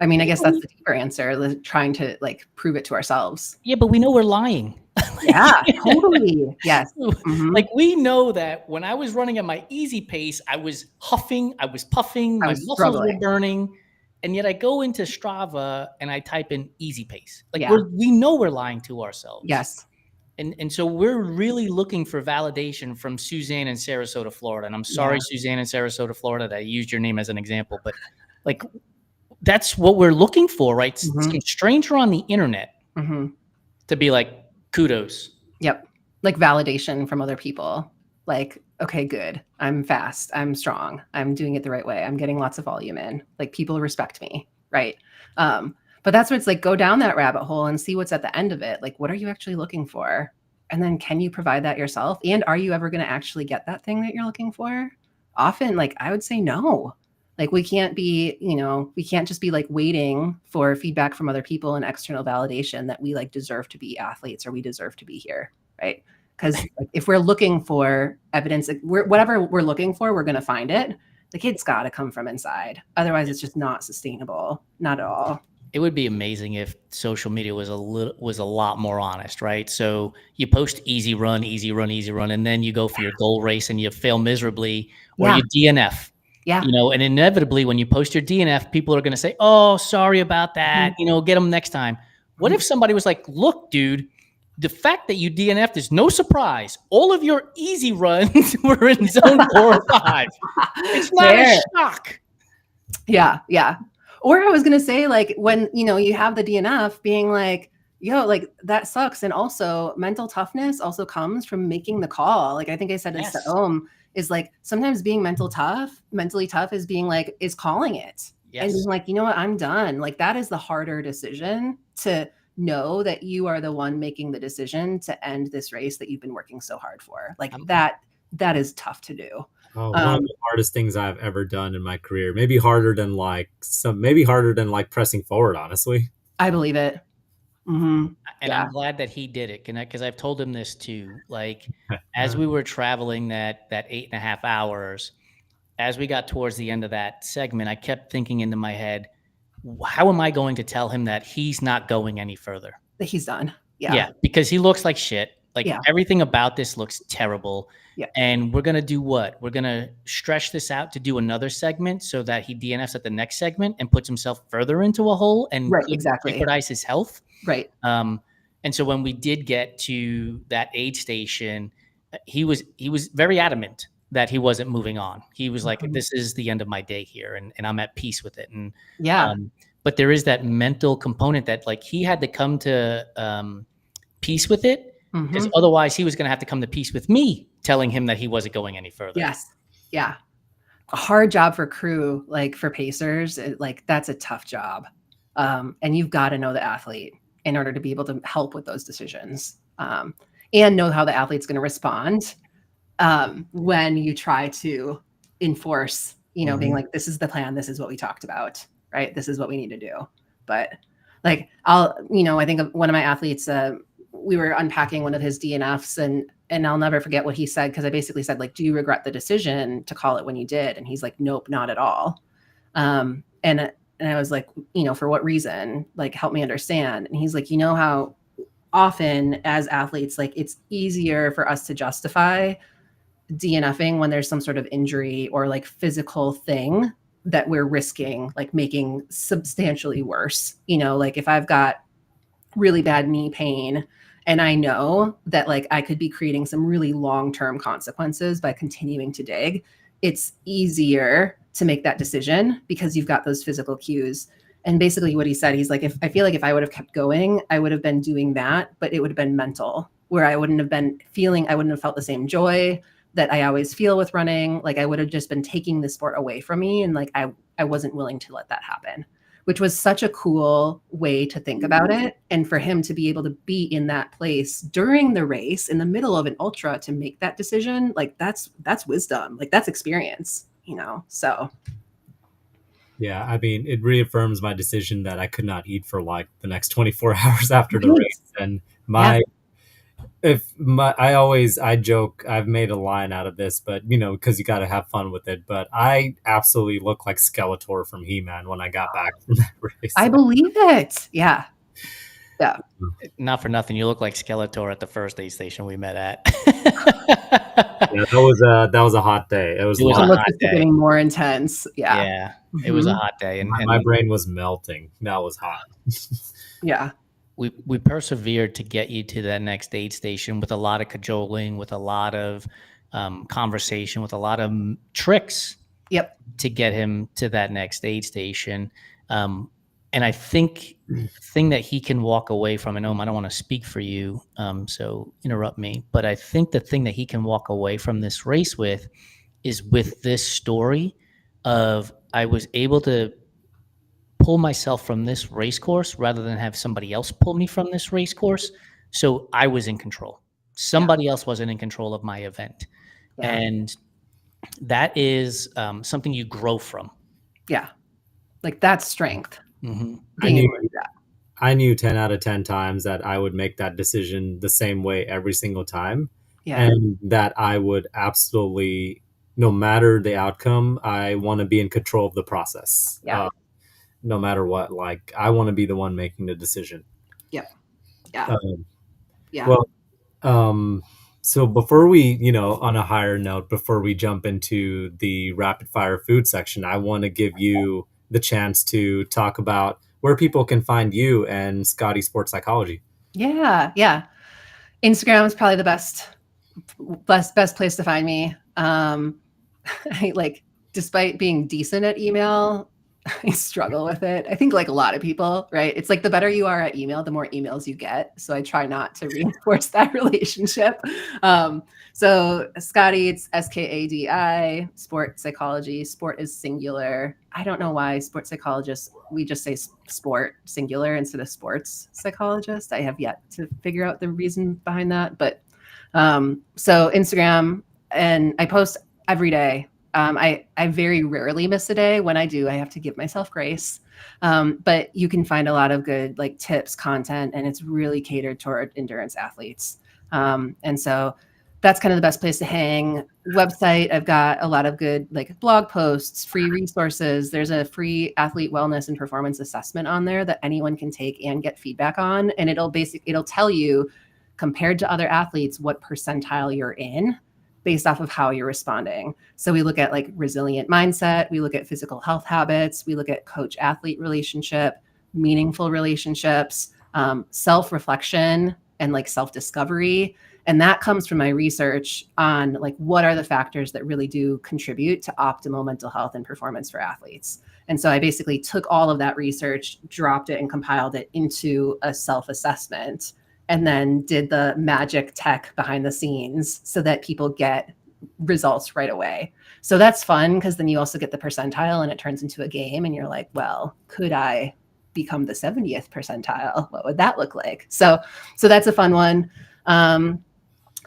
I mean, I guess that's the deeper answer, trying to like prove it to ourselves. Yeah, but we know we're lying. Yeah, totally. Yes. Like we know that when I was running at my easy pace, I was huffing, I was puffing, I my was muscles were struggling. burning. And yet I go into Strava and I type in easy pace. Like Yeah. we know we're lying to ourselves. Yes. And so we're really looking for validation from Suzanne in Sarasota, Florida. And I'm sorry, Suzanne in Sarasota, Florida, that I used your name as an example, but like that's what we're looking for, right? Some stranger on the internet to be like, kudos. Yep. Like validation from other people. Like, okay, good. I'm fast. I'm strong. I'm doing it the right way. I'm getting lots of volume in. Like people respect me. Right. But that's where it's like, go down that rabbit hole and see what's at the end of it. Like, what are you actually looking for? And then can you provide that yourself? And are you ever going to actually get that thing that you're looking for? Often, like, I would say no. Like, we can't be, we can't just be like waiting for feedback from other people and external validation that we like deserve to be athletes or we deserve to be here. Right. Because like, if we're looking for evidence, whatever we're looking for, we're going to find it. The kid's got to come from inside. Otherwise, it's just not sustainable. Not at all. It would be amazing if social media was a lot more honest, right? So you post easy run, and then you go for your goal race and you fail miserably, or you DNF. Yeah. And inevitably when you post your DNF, people are going to say, "Oh, sorry about that. Get them next time." What if somebody was like, "Look, dude, the fact that you DNF'd is no surprise. All of your easy runs were in zone 4 or 5. It's not a shock." Yeah. Yeah. Or I was going to say, like, when, you have the DNF being like, yo, like that sucks. And also mental toughness also comes from making the call. Like, I think I said this to Ohm, is like, sometimes being mentally tough is being like, is calling it. Yes. And being like, you know what, I'm done. Like, that is the harder decision, to know that you are the one making the decision to end this race that you've been working so hard for. Like that is tough to do. Oh, one of the hardest things I've ever done in my career. Maybe harder than pressing forward, honestly. I believe it. And I'm glad that he did it, because I've told him this too. Like, as we were traveling that 8.5 hours, as we got towards the end of that segment, I kept thinking into my head, how am I going to tell him that he's not going any further? That he's done. Yeah, because he looks like shit. Like everything about this looks terrible. Yeah. And we're going to do what? We're going to stretch this out to do another segment so that he DNFs at the next segment and puts himself further into a hole and jeopardize his health. Right. And so when we did get to that aid station, he was very adamant that he wasn't moving on. He was like, this is the end of my day here, and I'm at peace with it. And but there is that mental component that like he had to come to peace with it, because otherwise he was going to have to come to peace with me telling him that he wasn't going any further. Yes. Yeah. A hard job for crew, like for pacers, like that's a tough job. And you've got to know the athlete in order to be able to help with those decisions, and know how the athlete's going to respond when you try to enforce, being like, this is the plan. This is what we talked about, right? This is what we need to do. But like, I think of one of my athletes, we were unpacking one of his DNFs, and I'll never forget what he said, because I basically said, like, do you regret the decision to call it when you did? And he's like, nope, not at all. And I was like, for what reason? Like, help me understand. And he's like, how often as athletes, like, it's easier for us to justify DNFing when there's some sort of injury or like physical thing that we're risking, like making substantially worse. Like if I've got really bad knee pain and I know that like I could be creating some really long-term consequences by continuing to dig, it's easier to make that decision because you've got those physical cues. And basically what he said, he's like, I feel like if I would have kept going, I would have been doing that, but it would have been mental, where I wouldn't have felt the same joy that I always feel with running. Like I would have just been taking the sport away from me. And like, I wasn't willing to let that happen, which was such a cool way to think about it. And for him to be able to be in that place during the race, in the middle of an ultra, to make that decision, like that's wisdom, like that's experience, so. Yeah, I mean, it reaffirms my decision that I could not eat for like the next 24 hours after the race. And I joke, I've made a line out of this, but because you got to have fun with it. But I absolutely look like Skeletor from He-Man when I got back from that race. I believe it. Yeah. Yeah. Not for nothing, you look like Skeletor at the first aid station we met at. Yeah, that was a hot day. It was It was The a long. look hot is day. getting more intense. Yeah. Yeah, it was a Mhm. hot day, and My brain was melting. That was hot. Yeah. we persevered to get you to that next aid station with a lot of cajoling, with a lot of conversation, with a lot of tricks Yep. to get him to that next aid station. And I think the thing that he can walk away from, and I don't want to speak for you, so interrupt me, but I think the thing that he can walk away from this race with is with this story of I was able to pull myself from this race course rather than have somebody else pull me from this race course. So I was in control. Somebody else wasn't in control of my event. Yeah. And that is something you grow from. Yeah. Like that's strength. Mm-hmm. Being able to do that. I knew 10 out of 10 times that I would make that decision the same way every single time. Yeah. And that I would absolutely, no matter the outcome, I want to be in control of the process. Yeah. No matter what, like I want to be the one making the decision. Yep. Yeah. Yeah. Well, so before we, on a higher note, before we jump into the rapid fire food section, I want to give you the chance to talk about where people can find you and Scotty Sports Psychology. Yeah. Yeah. Instagram is probably the best place to find me. Despite being decent at email, I struggle with it. I think like a lot of people, right? It's like the better you are at email, the more emails you get. So I try not to reinforce that relationship. So Scotty, it's SKADI, sport psychology. Sport is singular. I don't know why sports psychologists, we just say sport singular instead of sports psychologist. I have yet to figure out the reason behind that. But so Instagram, and I post every day. I very rarely miss a day. When I do, I have to give myself grace. But you can find a lot of good like tips, content, and it's really catered toward endurance athletes. And so that's kind of the best place to hang. Website, I've got a lot of good like blog posts, free resources. There's a free athlete wellness and performance assessment on there that anyone can take and get feedback on. And it'll tell you, compared to other athletes, what percentile you're in based off of how you're responding. So we look at like resilient mindset, we look at physical health habits, we look at coach athlete relationship, meaningful relationships, self-reflection, and like self-discovery. And that comes from my research on like what are the factors that really do contribute to optimal mental health and performance for athletes. And so I basically took all of that research, dropped it, and compiled it into a self-assessment, and then did the magic tech behind the scenes so that people get results right away. So that's fun because then you also get the percentile and it turns into a game and you're like, well, could I become the 70th percentile? What would that look like? So that's a fun one.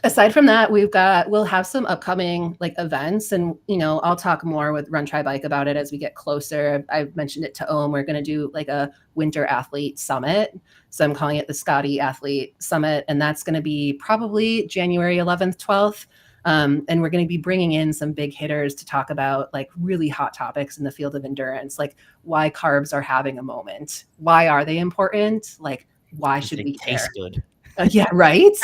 Aside from that, we'll have some upcoming like events, and I'll talk more with Run Try Bike about it as we get closer. I've mentioned it to Ohm. We're going to do like a winter athlete summit. So I'm calling it the Scotty Athlete Summit, and that's going to be probably January 11th, 12th. And we're going to be bringing in some big hitters to talk about like really hot topics in the field of endurance, like why carbs are having a moment. Why are they important? Like, why should we care? Taste good. Yeah, right.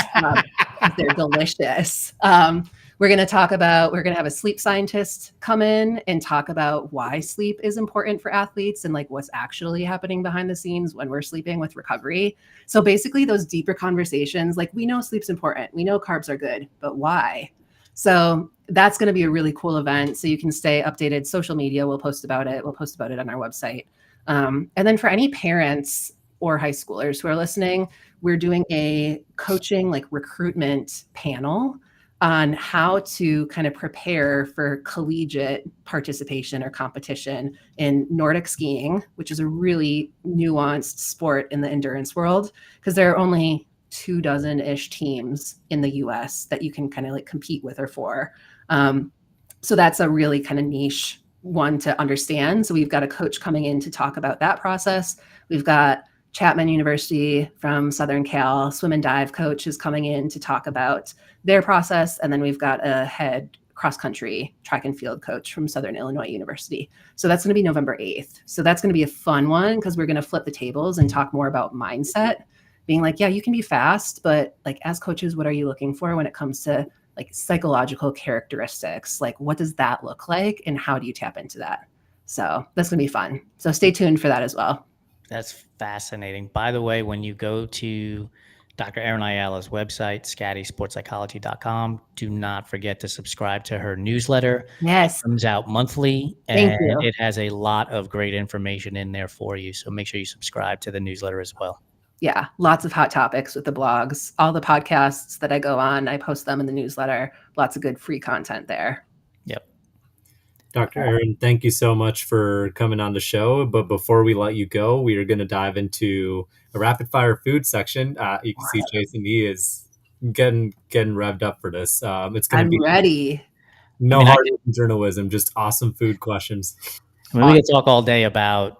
They're delicious. We're going to have a sleep scientist come in and talk about why sleep is important for athletes and like what's actually happening behind the scenes when we're sleeping with recovery. So basically those deeper conversations, like we know sleep's important, we know carbs are good, but why? So that's going to be a really cool event. So you can stay updated. Social media, we'll post about it. We'll post about it on our website. And then for any parents or high schoolers who are listening, we're doing a coaching like recruitment panel on how to kind of prepare for collegiate participation or competition in Nordic skiing, which is a really nuanced sport in the endurance world, because there are only 24-ish teams in the US that you can kind of like compete with or for. So that's a really kind of niche one to understand. So we've got a coach coming in to talk about that process. We've got Chapman University from Southern Cal swim and dive coach is coming in to talk about their process. And then we've got a head cross country track and field coach from Southern Illinois University. So that's going to be November 8th. So that's going to be a fun one because we're going to flip the tables and talk more about mindset, being like, yeah, you can be fast, but like as coaches, what are you looking for when it comes to like psychological characteristics? Like, what does that look like? And how do you tap into that? So that's going to be fun. So stay tuned for that as well. That's fascinating. By the way, when you go to Dr. Erin Ayala's website, scattysportspsychology.com, do not forget to subscribe to her newsletter. Yes. It comes out monthly, and it has a lot of great information in there for you. So make sure you subscribe to the newsletter as well. Yeah, lots of hot topics with the blogs. All the podcasts that I go on, I post them in the newsletter. Lots of good free content there. Yep. Dr. Erin, thank you so much for coming on the show. But before we let you go, we are going to dive into a rapid fire food section. You can see Jason, he is getting revved up for this. It's going to be ready. No hard journalism, just awesome food questions. I mean, we could talk all day about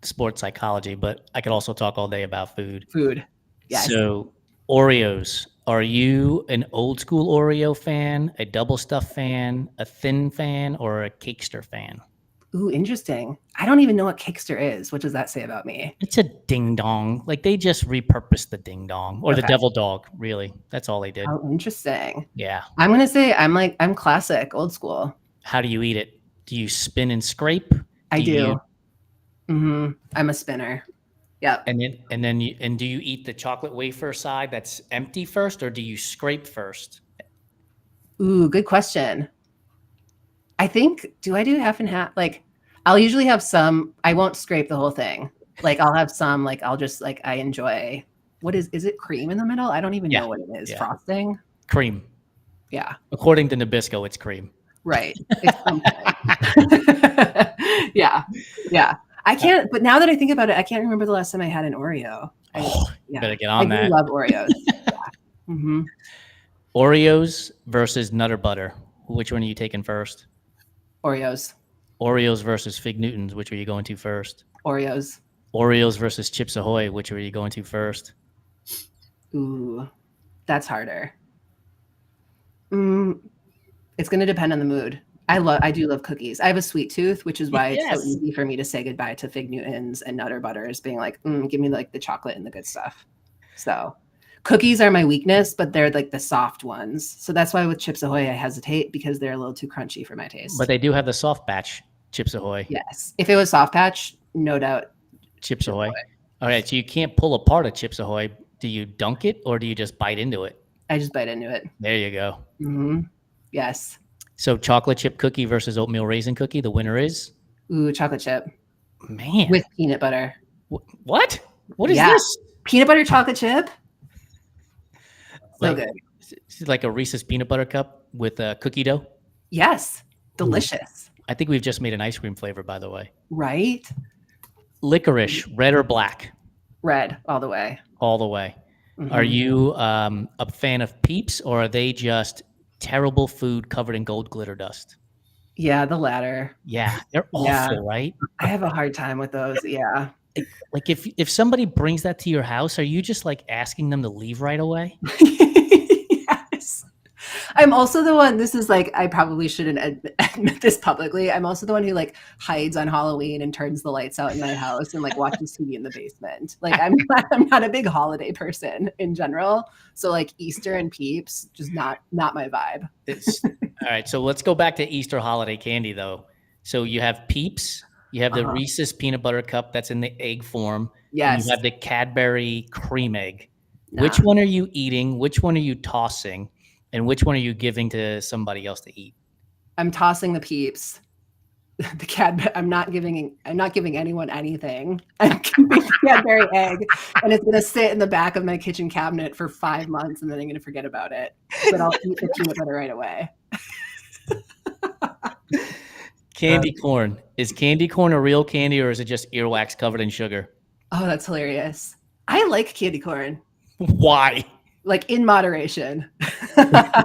sports psychology, but I could also talk all day about food. Food. Yes. So Oreos. Are you an old school Oreo fan, a double stuff fan, a thin fan, or a Cakester fan? Ooh, interesting. I don't even know what Cakester is. What does that say about me? It's a ding dong. Like they just repurposed the ding dong or the devil dog. Really, that's all they did. Oh, interesting. Yeah. I'm gonna say I'm classic, old school. How do you eat it? Do you spin and scrape? I do. I'm a spinner. Yeah. And do you eat the chocolate wafer side that's empty first, or do you scrape first? Ooh, good question. I think, do I do half and half? Like, I'll usually have some. I won't scrape the whole thing. Like, I'll have some. Like, I'll just like I enjoy. What is it? Cream in the middle? I don't even know what it is. Yeah. Frosting. Cream. Yeah. According to Nabisco, it's cream. Right. It's yeah. Yeah. I can't, but now that I think about it, I can't remember the last time I had an Oreo. Better get on that. I do love Oreos. Oreos versus Nutter Butter. Which one are you taking first? Oreos. Oreos versus Fig Newtons. Which are you going to first? Oreos. Oreos versus Chips Ahoy. Which are you going to first? Ooh, that's harder. It's going to depend on the mood. I do love cookies. I have a sweet tooth, which is why it's so easy for me to say goodbye to Fig Newtons and Nutter Butters, being like, give me like the chocolate and the good stuff. So cookies are my weakness, but they're like the soft ones. So that's why with Chips Ahoy, I hesitate because they're a little too crunchy for my taste. But they do have the soft batch Chips Ahoy. Yes. If it was soft patch, no doubt. Chips Ahoy. All right. So you can't pull apart a Chips Ahoy. Do you dunk it or do you just bite into it? I just bite into it. There you go. Yes. So chocolate chip cookie versus oatmeal raisin cookie. The winner is? Ooh, chocolate chip. Man. With peanut butter. What? What is this? Peanut butter chocolate chip? So good. It's like a Reese's peanut butter cup with cookie dough? Yes. Delicious. I think we've just made an ice cream flavor, by the way. Right? Licorice, red or black? Red, all the way. All the way. Are you a fan of Peeps, or are they just terrible food covered in gold glitter dust? Yeah, the latter. Yeah, they're awful, right? I have a hard time with those. Yeah. Like if somebody brings that to your house, are you just like asking them to leave right away? Yes. I'm also the one, this is like, I probably shouldn't admit this publicly. I'm also the one who like hides on Halloween and turns the lights out in my house and like watches TV in the basement. Like I'm not a big holiday person in general. So like Easter and Peeps, just not my vibe. All right. So let's go back to Easter holiday candy though. So you have Peeps, you have the Reese's peanut butter cup that's in the egg form. Yes. You have the Cadbury cream egg. Nah. Which one are you eating? Which one are you tossing? And which one are you giving to somebody else to eat? I'm tossing the Peeps. The Cadbury. I'm not giving anyone anything. I'm giving the Cadbury egg, and it's gonna sit in the back of my kitchen cabinet for 5 months, and then I'm gonna forget about it. But I'll eat the peanut butter right away. Candy corn. Is candy corn a real candy, or is it just earwax covered in sugar? Oh, that's hilarious. I like candy corn. Why? Like in moderation.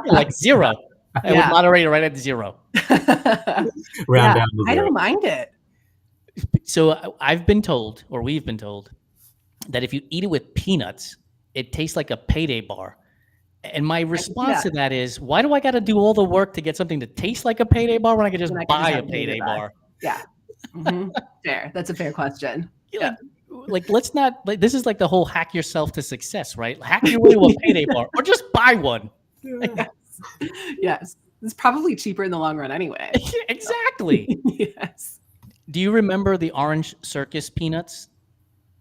Like zero. I would moderate it right at 0. Round down to 0. I don't mind it. So I've been told, or we've been told, that if you eat it with peanuts, it tastes like a payday bar. And my response to that is, why do I got to do all the work to get something to taste like a payday bar when I could just buy a payday bar? Yeah. Fair. That's a fair question. Yeah. Like, let's not, like, this is like the whole hack yourself to success, right? Hack your way to a payday bar or just buy one. Yes. It's probably cheaper in the long run anyway. Exactly. Yes. Do you remember the Orange Circus peanuts?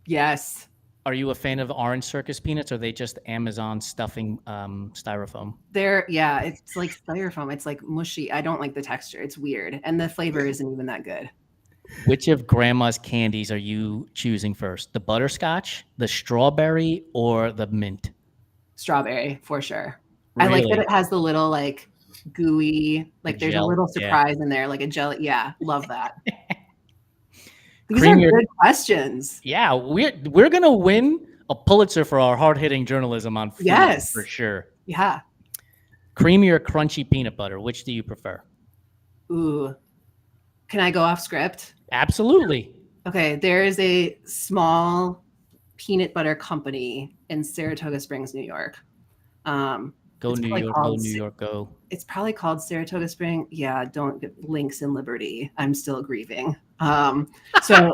Yes. Are you a fan of Orange Circus peanuts, or are they just Amazon stuffing styrofoam? It's like styrofoam. It's like mushy. I don't like the texture. It's weird. And the flavor isn't even that good. Which of grandma's candies are you choosing first? The butterscotch, the strawberry, or the mint? Strawberry, for sure. Really? I like that it has the little like gooey, like there's gel, a little surprise in there, like a jelly. Yeah, love that. These Creamier, are good questions. Yeah, we're gonna win a Pulitzer for our hard-hitting journalism on food, yes, for sure. Yeah. Creamy or crunchy peanut butter? Which do you prefer? Ooh, can I go off script? Absolutely. Okay, there is a small peanut butter company in Saratoga Springs, New York. Go New York, go New York, go. It's probably called Saratoga Spring. Yeah, don't get links in Liberty. I'm still grieving. So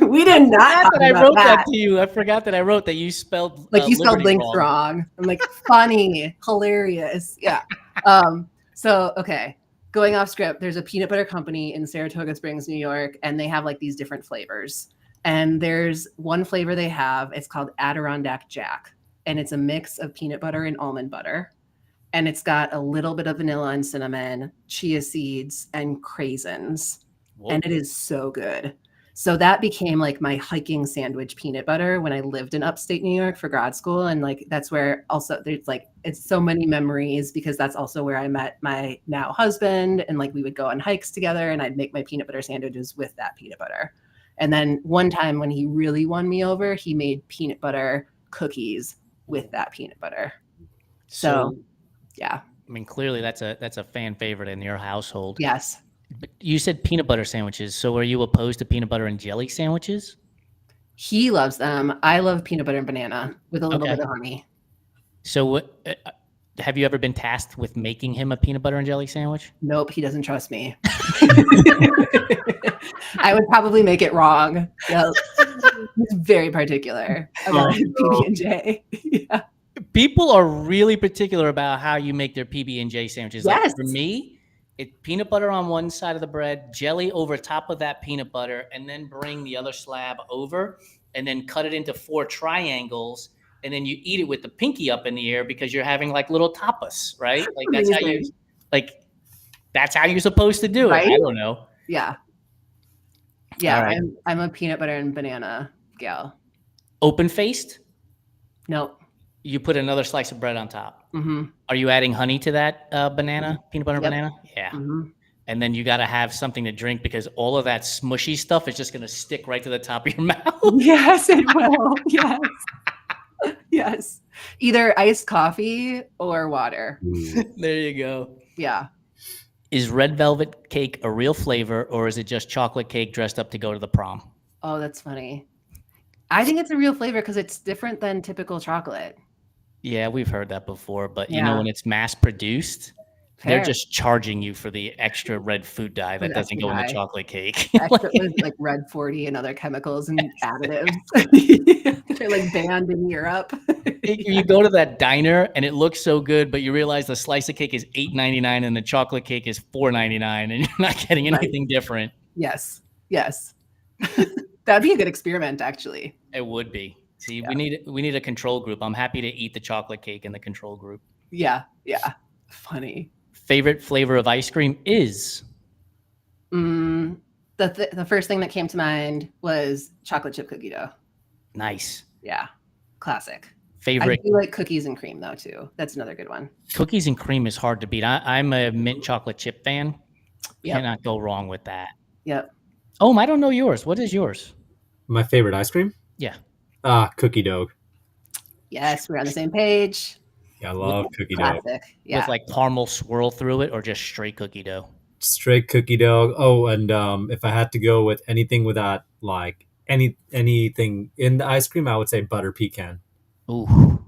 we did not. I wrote that to you. I forgot that I wrote that you spelled you spelled links wrong. I'm like, funny, hilarious. Yeah. So okay, going off script. There's a peanut butter company in Saratoga Springs, New York, and they have like these different flavors. And there's one flavor they have. It's called Adirondack Jack. And it's a mix of peanut butter and almond butter. And it's got a little bit of vanilla and cinnamon, chia seeds, and craisins. Whoa. And it is so good. So that became like my hiking sandwich peanut butter when I lived in upstate New York for grad school. And like, that's where also there's like, it's so many memories because that's also where I met my now husband. And like, we would go on hikes together and I'd make my peanut butter sandwiches with that peanut butter. And then one time when he really won me over, he made peanut butter cookies with that peanut butter. So yeah. I mean, clearly that's a fan favorite in your household. Yes. But you said peanut butter sandwiches. So are you opposed to peanut butter and jelly sandwiches? He loves them. I love peanut butter and banana with a little bit of honey. So have you ever been tasked with making him a peanut butter and jelly sandwich? Nope. He doesn't trust me. I would probably make it wrong. Yeah. He's very particular about his PB&J. Yeah. People are really particular about how you make their PB&J sandwiches. Yes. Like for me, it's peanut butter on one side of the bread, jelly over top of that peanut butter, and then bring the other slab over and then cut it into 4 triangles. And then you eat it with the pinky up in the air because you're having like little tapas, right? Like that's how you're supposed to do it. Right? I don't know. Yeah. Yeah. Right. I'm a peanut butter and banana gal. Open-faced? Nope. You put another slice of bread on top. Mm-hmm. Are you adding honey to that banana, peanut butter banana? Yeah. Mm-hmm. And then you got to have something to drink because all of that smushy stuff is just going to stick right to the top of your mouth. Yes, it will. Yes. Yes. Either iced coffee or water. There you go. Yeah. Is red velvet cake a real flavor or is it just chocolate cake dressed up to go to the prom? Oh, that's funny. I think it's a real flavor because it's different than typical chocolate. Yeah, we've heard that before, but you know, when it's mass produced, they're just charging you for the extra red food dye that doesn't go in the chocolate cake. Extra with like red 40 and other chemicals and additives. They're like banned in Europe. You go to that diner and it looks so good, but you realize the slice of cake is $8.99 and the chocolate cake is $4.99 and you're not getting anything different. Yes. Yes. That'd be a good experiment, actually. It would be. See, we need a control group. I'm happy to eat the chocolate cake in the control group. Yeah. Yeah. Funny. Favorite flavor of ice cream is? The first thing that came to mind was chocolate chip cookie dough. Nice. Yeah. Classic. Favorite. I do like cookies and cream though too. That's another good one. Cookies and cream is hard to beat. I'm a mint chocolate chip fan. Yep. Cannot go wrong with that. Yep. Oh, I don't know yours. What is yours? My favorite ice cream? Yeah. Cookie dough. Yes, we're on the same page. Yeah, I love cookie dough. Yeah. With like caramel swirl through it or just straight cookie dough? Straight cookie dough. Oh, and if I had to go with anything without like anything in the ice cream, I would say butter pecan. Ooh.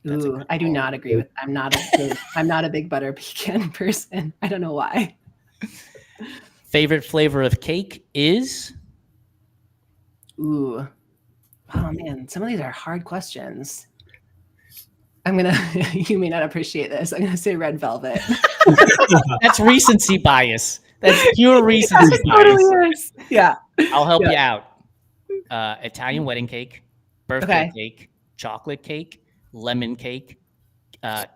Ooh, I do not agree with. I'm not a big butter pecan person. I don't know why. Favorite flavor of cake is? Ooh, oh man, some of these are hard questions. I'm gonna. You may not appreciate this. I'm gonna say red velvet. That's recency bias. That's pure recency bias. Totally is. Yeah. I'll help Yeah. you out. Italian wedding cake, birthday cake, chocolate cake, lemon cake,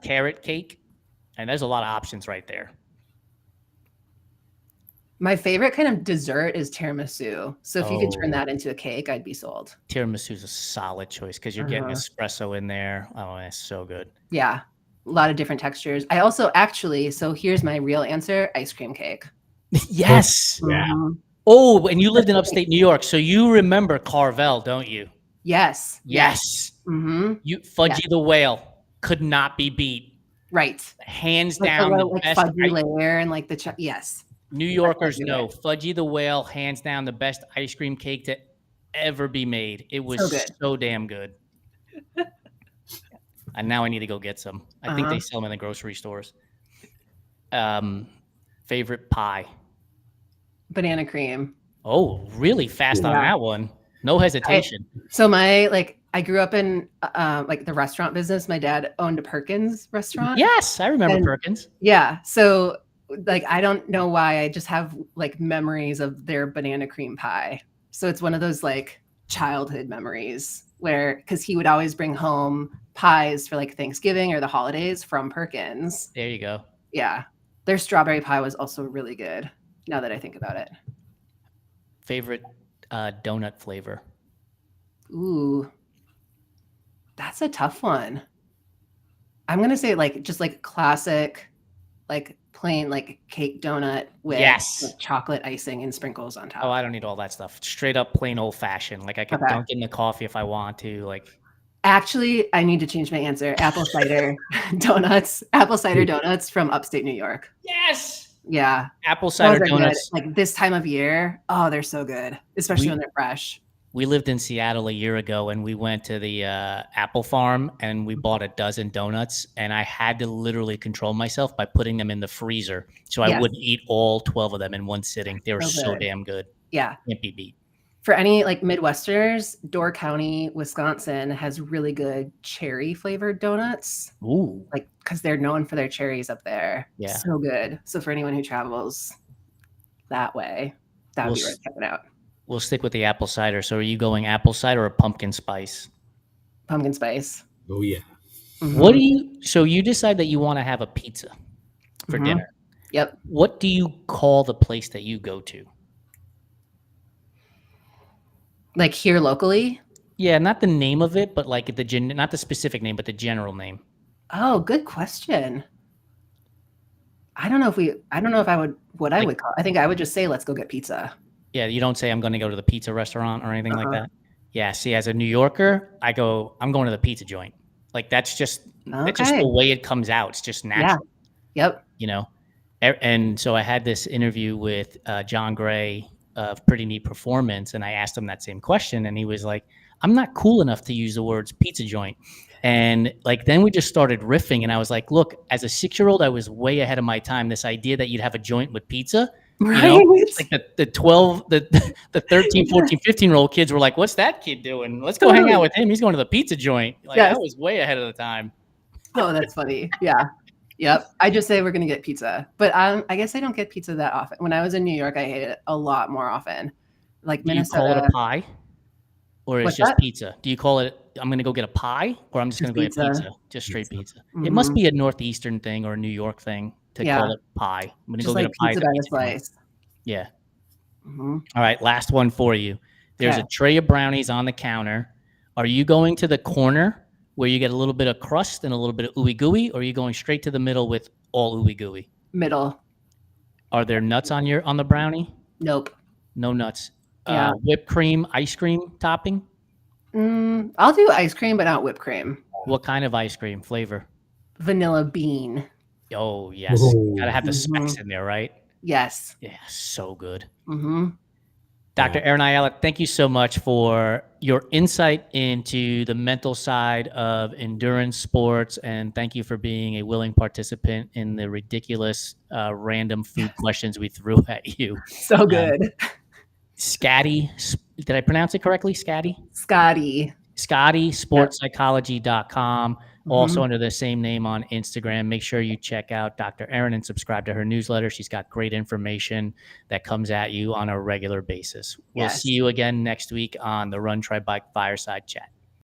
carrot cake, and there's a lot of options right there. My favorite kind of dessert is tiramisu. So if you could turn that into a cake, I'd be sold. Tiramisu is a solid choice because you're getting espresso in there. Oh, that's so good. Yeah. A lot of different textures. I also actually, so here's my real answer, ice cream cake. Yes. Yeah. Oh, and you lived in upstate New York, so you remember Carvel, don't you? Yes. Yes. Mm-hmm. You Fudgy the Whale could not be beat. Right. Hands down the best. Fudgy layer and like the yes. New Yorkers know Fudgy the Whale, hands down the best ice cream cake to ever be made. It was so damn good. And now I need to go get some. I think they sell them in the grocery stores. Favorite pie? Banana cream. Oh, really fast on that one. No hesitation. I grew up in like the restaurant business. My dad owned a Perkins restaurant. Yes, I remember Perkins. Yeah. So like, I don't know why, I just have like memories of their banana cream pie. So it's one of those like childhood memories where, because he would always bring home pies for like Thanksgiving or the holidays from Perkins. There you go. Yeah. Their strawberry pie was also really good, now that I think about it. Favorite donut flavor? Ooh, that's a tough one. I'm going to say like just like classic, like plain like cake donut with like chocolate icing and sprinkles on top. Oh, I don't need all that stuff. Straight up plain old fashioned. Like I could dunk in the coffee if I want to. Like, actually, I need to change my answer. Apple cider donuts. Apple cider donuts from upstate New York. Yes. Yeah. Apple cider donuts. Like this time of year. Oh, they're so good, especially when they're fresh. We lived in Seattle a year ago and we went to the apple farm and we bought a dozen donuts and I had to literally control myself by putting them in the freezer. So I wouldn't eat all 12 of them in one sitting. They were so damn good. Yeah. Can't be beat. For any like Midwesterners, Door County, Wisconsin has really good cherry flavored donuts. Ooh. Like, because they're known for their cherries up there. Yeah. So good. So for anyone who travels that way, that would be worth checking out. We'll stick with the apple cider. So are you going apple cider or pumpkin spice? Pumpkin spice. Oh, yeah. Mm-hmm. So you decide that you want to have a pizza for dinner. Yep. What do you call the place that you go to? Like here locally? Yeah, not the name of it, but like not the specific name, but the general name. Oh, good question. I don't know if I would call. I think I would just say, let's go get pizza. Yeah, you don't say I'm going to go to the pizza restaurant or anything like that. Yeah, see, as a New Yorker, I'm going to the pizza joint. Like that's just the way it comes out. It's just natural. Yeah. Yep. You know, and so I had this interview with John Gray of Pretty Neat Performance, and I asked him that same question, and he was like, "I'm not cool enough to use the words pizza joint." And like then we just started riffing, and I was like, "Look, as a 6-year-old, I was way ahead of my time. This idea that you'd have a joint with pizza." Right. You know, like the 12, the 13, 14, 15-year-old kids were like, what's that kid doing? Let's go hang out with him. He's going to the pizza joint. Like I was way ahead of the time. Oh, that's funny. Yeah. Yep. I just say we're going to get pizza, but I guess I don't get pizza that often. When I was in New York, I ate it a lot more often. Like Minnesota. Do you call it a pie? Or it's just pizza? Do you call it, I'm going to go get a pie? Or I'm just going to go get pizza? Just straight pizza. It must be a Northeastern thing or a New York thing to call it pie. I'm going to go get a pie. Pizza by the slice. Yeah. All right. Last one for you. There's a tray of brownies on the counter. Are you going to the corner where you get a little bit of crust and a little bit of ooey gooey, or are you going straight to the middle with all ooey gooey? Middle. Are there nuts on the brownie? Nope. No nuts. Yeah. Whipped cream, ice cream topping? I'll do ice cream, but not whipped cream. What kind of ice cream flavor? Vanilla bean. Oh, yes. Gotta have the specs in there, right? Yes. Yeah, so good. Dr. Erin Ayala, thank you so much for your insight into the mental side of endurance sports, and thank you for being a willing participant in the ridiculous random food questions we threw at you. So good. Scotty, did I pronounce it correctly? Scotty, sportspsychology.com. Also under the same name on Instagram. Make sure you check out Dr. Erin and subscribe to her newsletter. She's got great information that comes at you on a regular basis. We'll see you again next week on the Run Try Bike Fireside Chat.